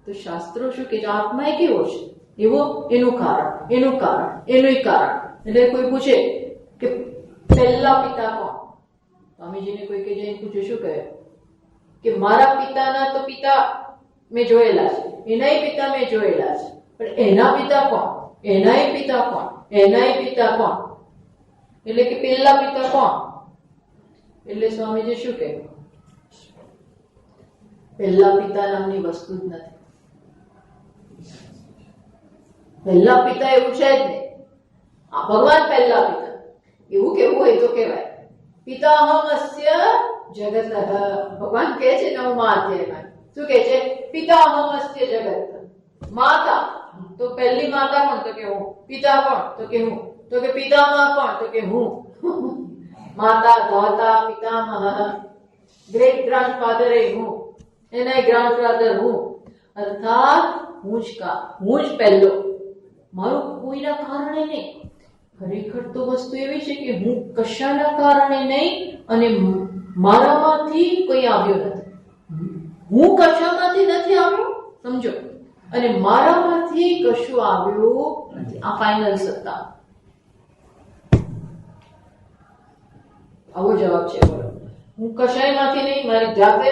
તો શાસ્ત્રો શું કે આત્મા એ કેવો છે? એવો એનું કારણ, એનું કારણ, એનું કારણ. એટલે કોઈ પૂછે કે પહેલા પિતા કોણ? સ્વામીજીને કોઈ કે જઈને પૂછે, શું કહે? કે મારા પિતાના તો પિતા મેં જોયેલા છે, એનાય પિતા મેં જોયેલા છે, પણ એના પિતા કોણ? એનાય પિતા કોણ? એનાય પિતા કોણ? એટલે કે પહેલા પિતા કોણ? એટલે સ્વામીજી શું કહે? પહેલા પિતા નામની વસ્તુ જ નથી. પહેલા પિતા એવું છે જ નહીં. આ ભગવાન પહેલા પિતા એવું કેવું હોય તો કહેવાય. પિતાહમસ્ય જગત. ભગવાન કહે છે 9મા અધ્યાયમાં, શું કહે છે? પિતાહમસ્ય જગત. માતા તો પહેલી માતા કોણ? તો કે હું. પિતા કોણ? તો કે હું. તો કે પિતામહ કોણ? તો કે હું. માતા, ધાતા, પિતામહ, ગ્રેટ ગ્રાન્ડફાધર એ હું, એના ગ્રાન્ડફાધર હું. અર્થાત હું જ પહેલો. મારું કોઈના કારણે નહીં. ખરેખર તો વસ્તુ એવી છે કે હું કશાના કારણે નહીં, અને મારામાંથી કોઈ આવ્યો નથી. હું કશામાંથી નથી આવ્યો, સમજો, અને મારામાંથી કશું આવ્યું નથી. આ ફાઇનલ સત્તા. આવો જવાબ છે. બોલો, હું કશાયમાંથી નહીં, મારી જાતે.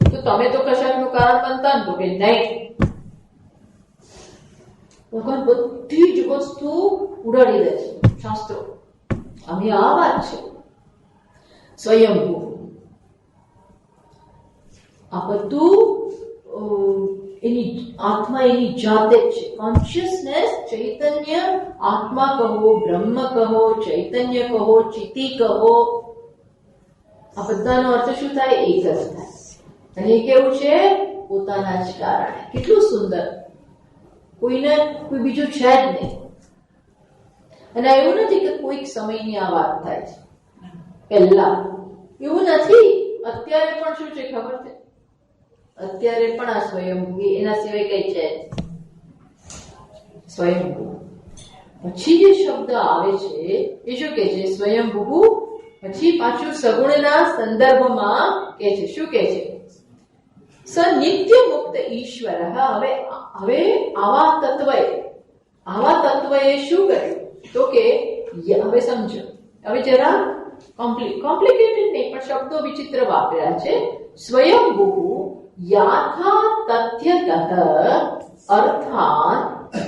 તો તમે તો કશાકનું કારણ બનતા ને? તો કે નહીં. ભગવાન બધી જ વસ્તુ ઉડાડી દે છે. શાસ્ત્રો અહીં આ વાત છે. સ્વયંભૂ આ બધું એની આત્મા એની જાતે જ છે. કોન્શિયસનેસ, ચૈતન્ય, આત્મા કહો, બ્રહ્મ કહો, ચૈતન્ય કહો, ચિતિ કહો, આ બધાનો અર્થ શું થાય? એક જ થાય. અને એ કેવું છે? પોતાના જ કારણે. કેટલું સુંદર. કોઈ બીજું છે જ નહીં. અને એવું નથી કે કોઈક સમયની આ વાત થાય છે પહેલા, એવું નથી. અત્યારે પણ શું છે ખબર છે? અત્યારે પણ આ સ્વયંભૂ, એના સિવાય કઈ છે? સ્વયંભૂ. પછી જે શબ્દ આવે છે એ શું કે છે? સ્વયંભૂ. પછી પાછું સગુણના સંદર્ભમાં કે છે. શું કે છે? સ નિત્ય મુક્ત ઈશ્વર. હવે આવા તત્વએ શું કર્યું? તો કે હવે સમજો, હવે જરા કોમ્પ્લિકેટેડ નહીં પણ શબ્દો વિચિત્ર વાપર્યા છે. સ્વયંભૂ યાથા તથ્યતઃ અર્થાન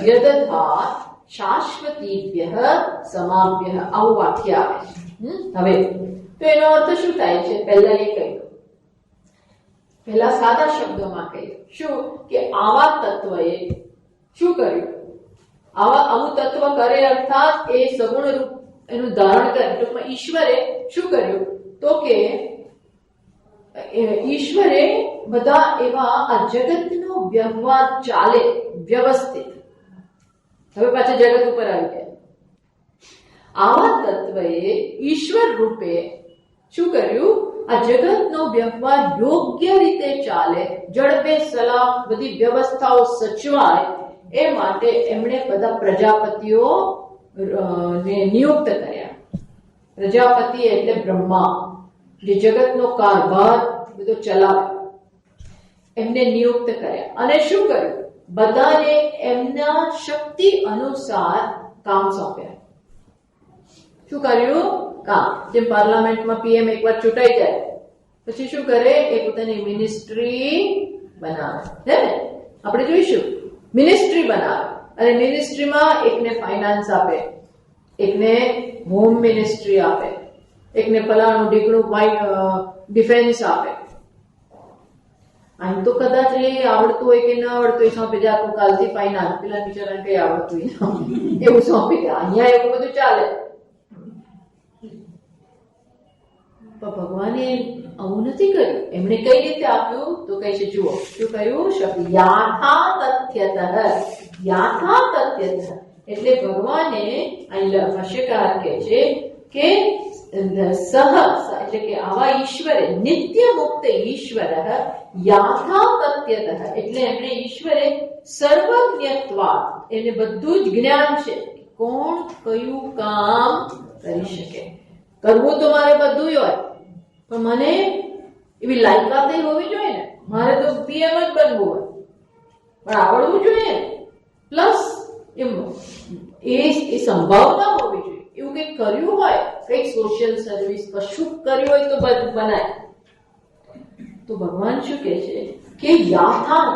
વ્યદધાત શાશ્વતીભ્ય સમાભ્ય, આવું વાક્ય આવે છે. હવે તો એનો અર્થ શું થાય છે? પહેલા એ કહ્યું, પહેલા સાદા શબ્દોમાં કહ્યું શું કે આવા તત્વએ શું કર્યું? આવું તત્વ કરે અર્થાત એ સગુણ રૂપ એનું ધારણ કરે. ટૂંકમાં ઈશ્વરે શું કર્યું? તો કે ઈશ્વરે બધા એવા આ જગતનો વ્યવહાર ચાલે વ્યવસ્થિત. હવે પાછા જગત ઉપર આવી ગયા. આવા તત્વએ ઈશ્વર રૂપે શું કર્યું? આ જગતનો વ્યવહાર યોગ્ય રીતે ચાલે, જડબે સલામ બધી વ્યવસ્થાઓ સચવાય એ માટે એમણે બધા પ્રજાપતિઓ ને નિયુક્ત કર્યા. પ્રજાપતિ એટલે બ્રહ્મા, જે જગતનો કારભાર બધો ચલાવે, એમને નિયુક્ત કર્યા. અને શું કર્યું? બધાને એમના શક્તિ અનુસાર કામ સોંપ્યા. શું કર્યું? કામ. જેમ પાર્લામેન્ટમાં પીએમ એકવાર ચૂંટાઈ જાય પછી શું કરે? એ પોતાની મિનિસ્ટ્રી બનાવે. હે ને? આપણે જોઈશું. મિનિસ્ટ્રી બનાવે અને મિનિસ્ટ્રીમાં એકને ફાઇનાન્સ આપે, એકને હોમ મિનિસ્ટ્રી આપે, એકને ફલાણું ઢીકણું ડિફેન્સ આપે. આમ તો કદાચ એ આવડતું હોય કે ન આવડતું હોય સોંપી દે. આખું કાલથી ફાઇનાન્સ, પેલા બિચારાને કઈ આવડતું એવું સોંપી દે. અહીંયા એવું બધું ચાલે. પણ ભગવાને આવું નથી કર્યું. એમણે કઈ રીતે આપ્યું? તો કહે છે, જુઓ શું કહ્યું? શબ્દ યાથા તથ્યતઃ. યાથા તથ્યતઃ એટલે ભગવાને ભાષ્યકાર કહે છે કે સહ એટલે કે આવા ઈશ્વરે, નિત્ય મુક્ત ઈશ્વર યાથા તથ્યતઃ એટલે એમણે ઈશ્વરે સર્વજ્ઞત્વાત, એને બધું જ જ્ઞાન છે. કોણ કયું કામ કરી શકે. કરવું તો મારે બધું હોય, પણ મને એવી લાયકાત હોવી જોઈએ ને. મારે તો પીએમ જ બનવું હોય, પણ આવડવું જોઈએ. પ્લસ એ સંભાવના હોવી જોઈએ. એવું કંઈક કર્યું હોય, કંઈક સોશિયલ સર્વિસ કશું કર્યું હોય તો બધું બનાય. તો ભગવાન શું કે છે કે યાથા,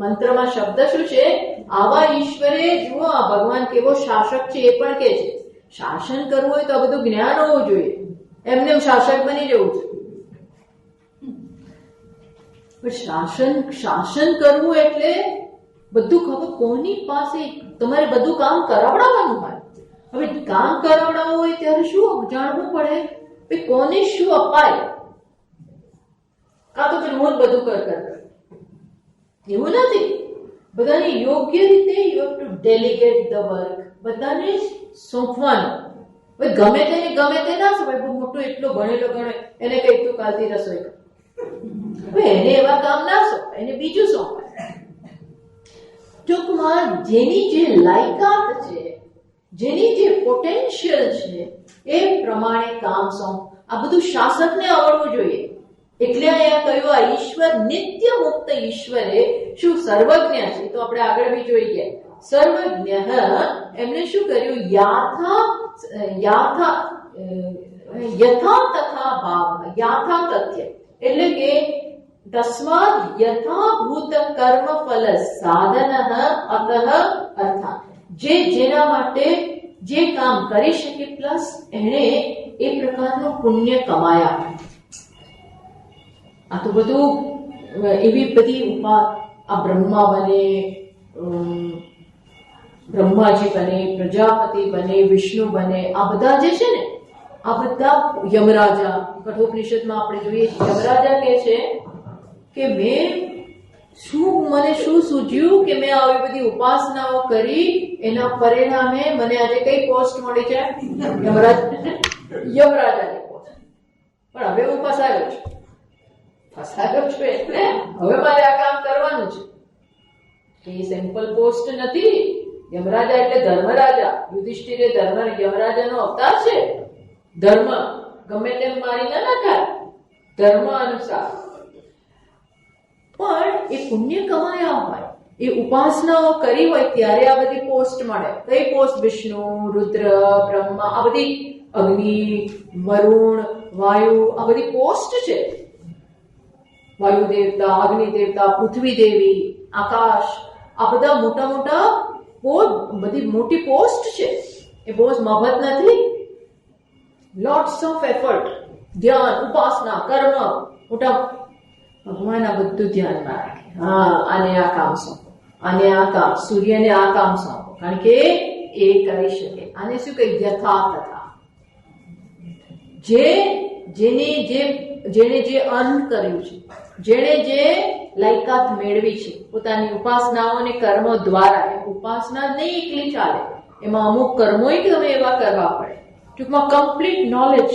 મંત્રમાં શબ્દ શું છે? આવા ઈશ્વરે, જુઓ આ ભગવાન કેવો શાસક છે એ પણ કે છે. શાસન કરવું હોય તો આ બધું જ્ઞાન હોવું જોઈએ. એમને શાસક બની જવું છે. પણ શાસન કરવું એટલે બધું ખબર. કોની પાસે તમારે બધું કામ કરાવડાવવાનું હોય. હવે કામ કરાવડાવવું હોય ત્યારે શું જાણવું પડે કે કોને શું અપાય. કાં તો હું જ બધું કર. એવું નથી. બધાને યોગ્ય રીતે you have to delegate the work. બધાને સોંપવાનું. ગમે તે ના સોંપાય. બહુ મોટો એટલો ભણેલો ગણે એને કઈ તું કાલથી રસોઈ કર, એને એવા કામ ના સોંપાય, એને બીજું સોંપાય. ટૂંકમાં જેની જે લાયકાત છે, જેની જે પોટેન્શિયલ છે એ પ્રમાણે કામ સોંપ. આ બધું શાસકને આવડવું જોઈએ. એટલે અહીંયા કહ્યું આ ઈશ્વર નિત્ય મુક્ત ઈશ્વરે શું સર્વજ્ઞ છે. તો આપણે આગળ બી જોઈ ગયા. સર્વજ્ઞ એમને શું કર્યું? યથા તથા ભાવ, યાથા તથ્ય એટલે કે તસ્માદ યથાભૂત કર્મ ફલ સાધન અતઃ અર્થાત જેના માટે જે કામ કરી શકે પ્લસ એને એ પ્રકારનું પુણ્ય કમાયા. આ તો બધું એવી બધી આ બ્રહ્મા બને, બ્રહ્માજી બને, પ્રજાપતિ બને, વિષ્ણુ બને, આ બધા જે છે ને આ બધા યમરાજા, કઠોપનિષદમાં આપણે જોઈએ યમરાજા કહે છે કે મને શું સૂઝ્યું કે મેં આવી બધી ઉપાસનાઓ કરી એના પરિણામે મને આજે કઈ પોસ્ટ મળી છે? યમરાજાની પોસ્ટ. પણ હવે હું ફસાયો છું એટલે હવે મારે આ કામ કરવાનું છે. એ સિમ્પલ પોસ્ટ નથી. યમરાજા એટલે ધર્મરાજા. યુધિષ્ઠિર એ યમરાજાનો અવતાર છે. ધર્મ ગમે તેમ મારી ના નખાય, ધર્મ અનુસાર. પણ એ પુણ્ય કમાયા હોય, એ ઉપાસનાઓ કરી હોય ત્યારે આ બધી પોસ્ટ મળે. કઈ પોસ્ટ? વિષ્ણુ, રુદ્ર, બ્રહ્મા, આ બધી અગ્નિ, વરુણ, વાયુ, આ બધી પોસ્ટ છે. વાયુ દેવતા, અગ્નિ દેવતા, પૃથ્વી દેવી, આકાશ, આ બધા મોટા મોટા બધી મોટી પોસ્ટ છે. એ પોસ્ટ મફત નથી. લોટ્સ ઓફ એફર્ટ, ધ્યાન, ઉપાસના, કર્મ, મોટા ભગવાન આ બધું ધ્યાનમાં રાખે. આને આ કામ સોંપો, આને આ કામ, સૂર્યને આ કામ સોંપો, કારણ કે એ કરી શકે. આને શું કહે? યથા તથા. જેણે જે અર્ન કર્યું છે, જેણે જે લાયકાત મેળવી છે પોતાની ઉપાસનાઓ અને કર્મો દ્વારા. ઉપાસના નહીં એકલી ચાલે, એમાં અમુક કર્મો તમે એવા કરવા પડે. ટૂંકમાં કમ્પ્લીટ નોલેજ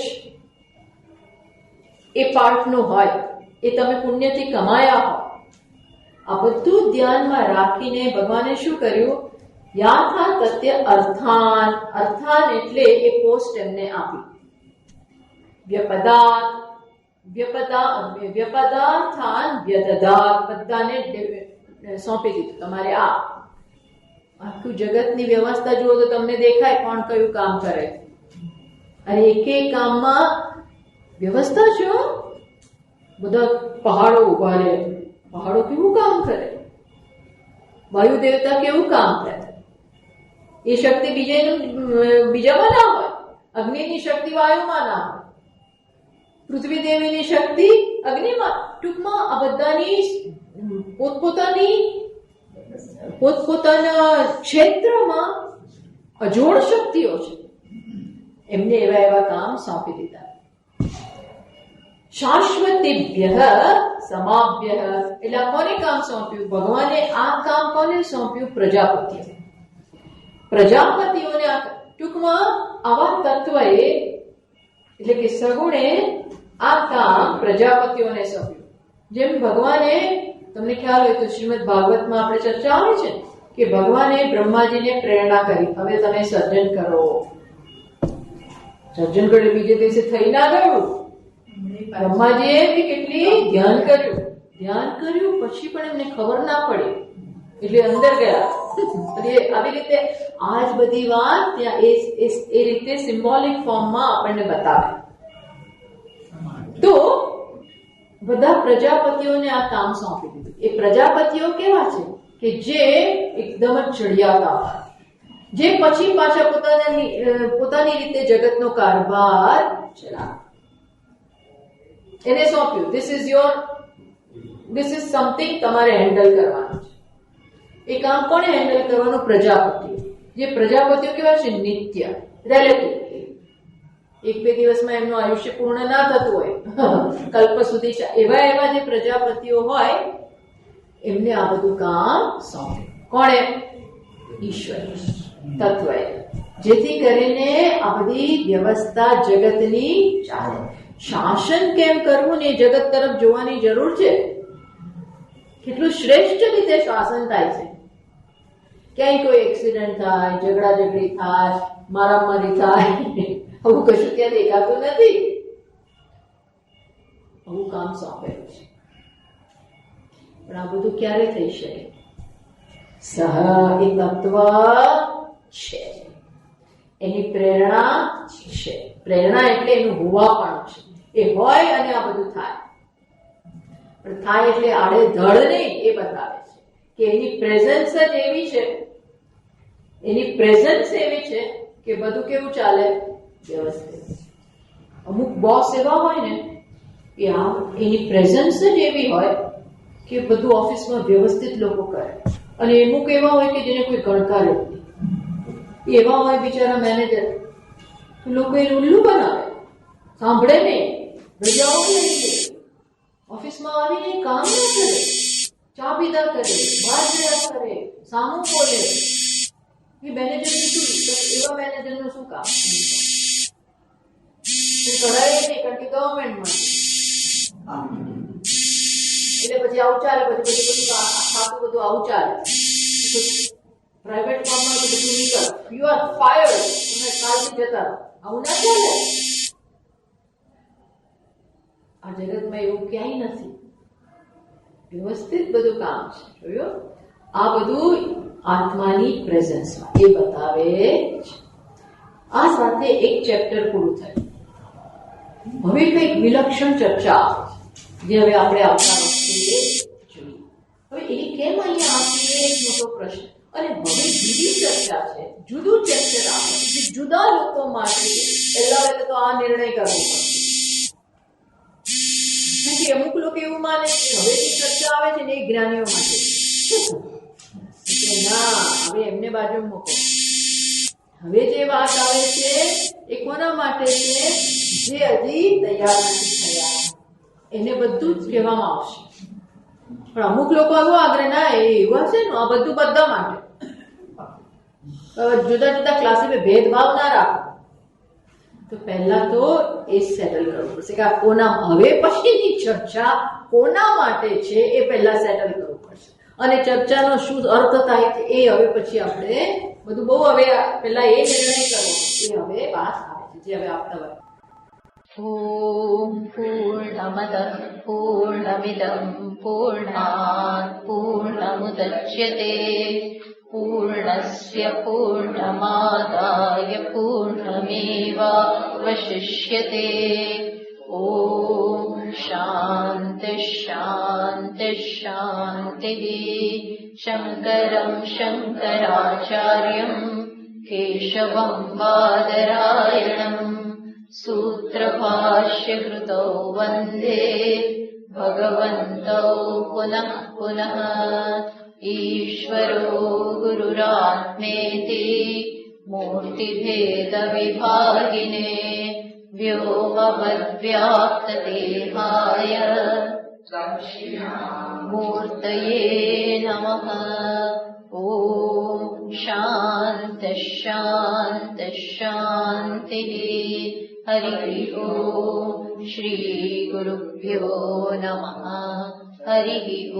એ પાર્ટનું હોય, એ તમે પુણ્યથી કમાયા હો. આ બધું ધ્યાનમાં રાખીને ભગવાને શું કર્યું? યાથા તથ્ય અર્થાન. અર્થાન એટલે એ પોસ્ટ એમને આપી. વ્યપદાર્થાન વ્યદદાત, બધાને સોંપી દીધું. તમારે આખું જગતની વ્યવસ્થા જુઓ તો તમને દેખાય કોણ કયું કામ કરે. અને એક એક કામમાં વ્યવસ્થા છે. બધા પહાડો ઉભા રહે, પહાડો કેવું કામ કરે, વાયુ દેવતા કેવું કામ કરે. એ શક્તિ બીજામાં ના હોય. અગ્નિની શક્તિ વાયુમાં ના હોય, પૃથ્વી દેવીની શક્તિ અગ્નિમાં. ટૂંકમાં આ બધાની પોતપોતાના ક્ષેત્રમાં અજોડ શક્તિઓ છે. એમને એવા કામ સોંપી દીધા. શાશ્વતેભ્ય સમાભ્ય એટલે કોને કામ સોંપ્યું? ભગવાને આ કામ કોને સોંપ્યું? પ્રજાપતિઓને. ટૂંકમાં આવા તત્વએ એટલે કે સગુણે આ કામ પ્રજાપતિઓને સોંપ્યું. જેમ ભગવાને, તમને ખ્યાલ હોય તો શ્રીમદ ભાગવતમાં આપણે ચર્ચા આવે છે કે ભગવાને બ્રહ્માજીને પ્રેરણા કરી, હવે તમે સર્જન કરો. સર્જન કરે બીજે દિવસે થઈ ના ગયું. બ્રહ્માજીએ કેટલી ધ્યાન કર્યું પછી પણ એમને ખબર ના પડી એટલે અંદર ગયા. આવી રીતે આ જ બધી વાત ત્યાં એ રીતે સિમ્બોલિક ફોર્મમાં આપણને બતાવે. તો બધા પ્રજાપતિઓને આ કામ સોંપી દીધું. એ પ્રજાપતિઓ કેવા છે કે જે એકદમ જ ચડિયાતા હોય, જે પછી પાછા પોતાની રીતે જગતનો કારભાર ચલાવે. એને સોંપ્યું, ધીસ ઇઝ સમથિંગ તમારે હેન્ડલ કરવાનું છે. એ કામ કોને હેન્ડલ કરવાનું? પ્રજાપતિઓ. જે પ્રજાપતિઓ કેવા છે? નિત્ય, રિલેટિવ. એક બે દિવસમાં એમનું આયુષ્ય પૂર્ણ ના થતું હોય, કલ્પ સુધી. એવા જે પ્રજાપતિઓ હોય એમને આ બધું કામ સોંપે. કોણે? ઈશ્વર તત્વએ. જેથી કરીને આ બધી વ્યવસ્થા જગતની ચાલે. શાસન કેમ કરવું ને જગત તરફ જોવાની જરૂર છે. કેટલું શ્રેષ્ઠ રીતે શાસન થાય છે. ક્યાંય કોઈ એક્સિડન્ટ થાય, ઝઘડા ઝઘડી થાય, મારામારી થાય, આવું કશું ત્યાં દેખાતું નથી. આવું કામ સોંપેલું છે. પણ આ બધું ક્યારે થઈ શકે? સહ એ તત્વ છે, એની પ્રેરણા છે. પ્રેરણા એટલે એનું હોવા પણ છે. એ હોય અને આ બધું થાય. પણ થાય એટલે આડેધડ નહીં એ બતાવે છે કે એની પ્રેઝન્સ જ એવી છે, એની પ્રેઝન્સ એવી છે કે બધું કેવું ચાલે, વ્યવસ્થિત. અમુક બોસ એવા હોય ને કે એની પ્રેઝન્સ જ એવી હોય કે બધું ઓફિસમાં વ્યવસ્થિત લોકો કરે, અને અમુક એવા હોય કે જેને કોઈ ગણકાર જ નહીં. એવા હોય બિચારા મેનેજર, લોકો એને ઉલ્લુ બનાવે, સાંભળે નહીં, રજાઓ લઈ લે, ઓફિસમાં આવીને કામ ના કરે, ચા પીધા કરે, બહાર ગયા કરે, સામું બોલે. એ મેનેજર એવા મેનેજરનું શું કામ? કરાય નહીં, કારણ કે ગવર્મેન્ટમાં એટલે પછી આવું ચાલે, પછી બધું ખાતું બધું આવું ચાલે. પ્રાઇવેટ ફોર્મમાં તો બધું નીકળ, યુ આર ફાયર્ડ, તમે કાલથી જતા રહો, આવું ના ચાલે. આ જગતમાં એવું ક્યાંય નથી, વ્યવસ્થિત બધું કામ છે. જોયું? આ બધું આત્માની પ્રેઝન્સમાં એ બતાવે છે. આ સાથે એક ચેપ્ટર પૂરું થયું. હવે કંઈક વિલક્ષણ ચર્ચા જે હવે આપણે આવતા વખતે જોઈએ. હવે એ કેમ અહીંયા આપીએ એક મોટો પ્રશ્ન. અને હવે બીજી ચર્ચા છે, જુદું ચેપ્ટર આવે જે જુદા લોકો માટે છે. પહેલા તો આ નિર્ણય કરવો પડશે, કે અમુક લોકો એવું માને કે હવે જે ચર્ચા આવે છે ને એ જ્ઞાનીઓ માટે ના, હવે એમને બાજુ મૂકો. હવે જે વાત આવે છે એ કોના માટે છે? જે હજી તૈયાર નથી થયા, એને બધું જ કહેવામાં આવશે. પણ અમુક લોકો એવો આગ્રહ ના એવું હશે ને, આ બધું બધા માટે. જુદા જુદા ક્લાસે ભેદભાવ ના રાખો. તો પહેલા તો એ સેટલ કરવું પડશે કે આ કોના, હવે પછીની ચર્ચા કોના માટે છે એ પહેલા સેટલ કરવું પડશે. અને ચર્ચાનો શું અર્થ થાય છે એ હવે પછી આપણે બધું બહુ હવે પહેલા એ નિર્ણય કરવો, એ હવે વાત આવે છે જે હવે આપતા હોય. ॐ पूर्णमदः पूर्णमिदं पूर्णात् पूर्णमुदच्यते पूर्णस्य पूर्णमादाय पूर्णमेवावशिष्यते ॐ शान्तिः शान्तिः शान्तिः शङ्करं शङ्कराचार्यं केशवं बादरायणम् सूत्रभाष्यकृतौ वन्दे भगवन्तौ पुनः पुनः ईश्वरो गुरुरात्मेति मूर्तिभेदविभागिने व्योमवद्व्याप्तदेहाय मूर्तये नमः। ॐ शान्तिः शान्तिः शान्तिः। हरिः ॐ श्रीगुरुभ्यो नमः। हरिः ॐ।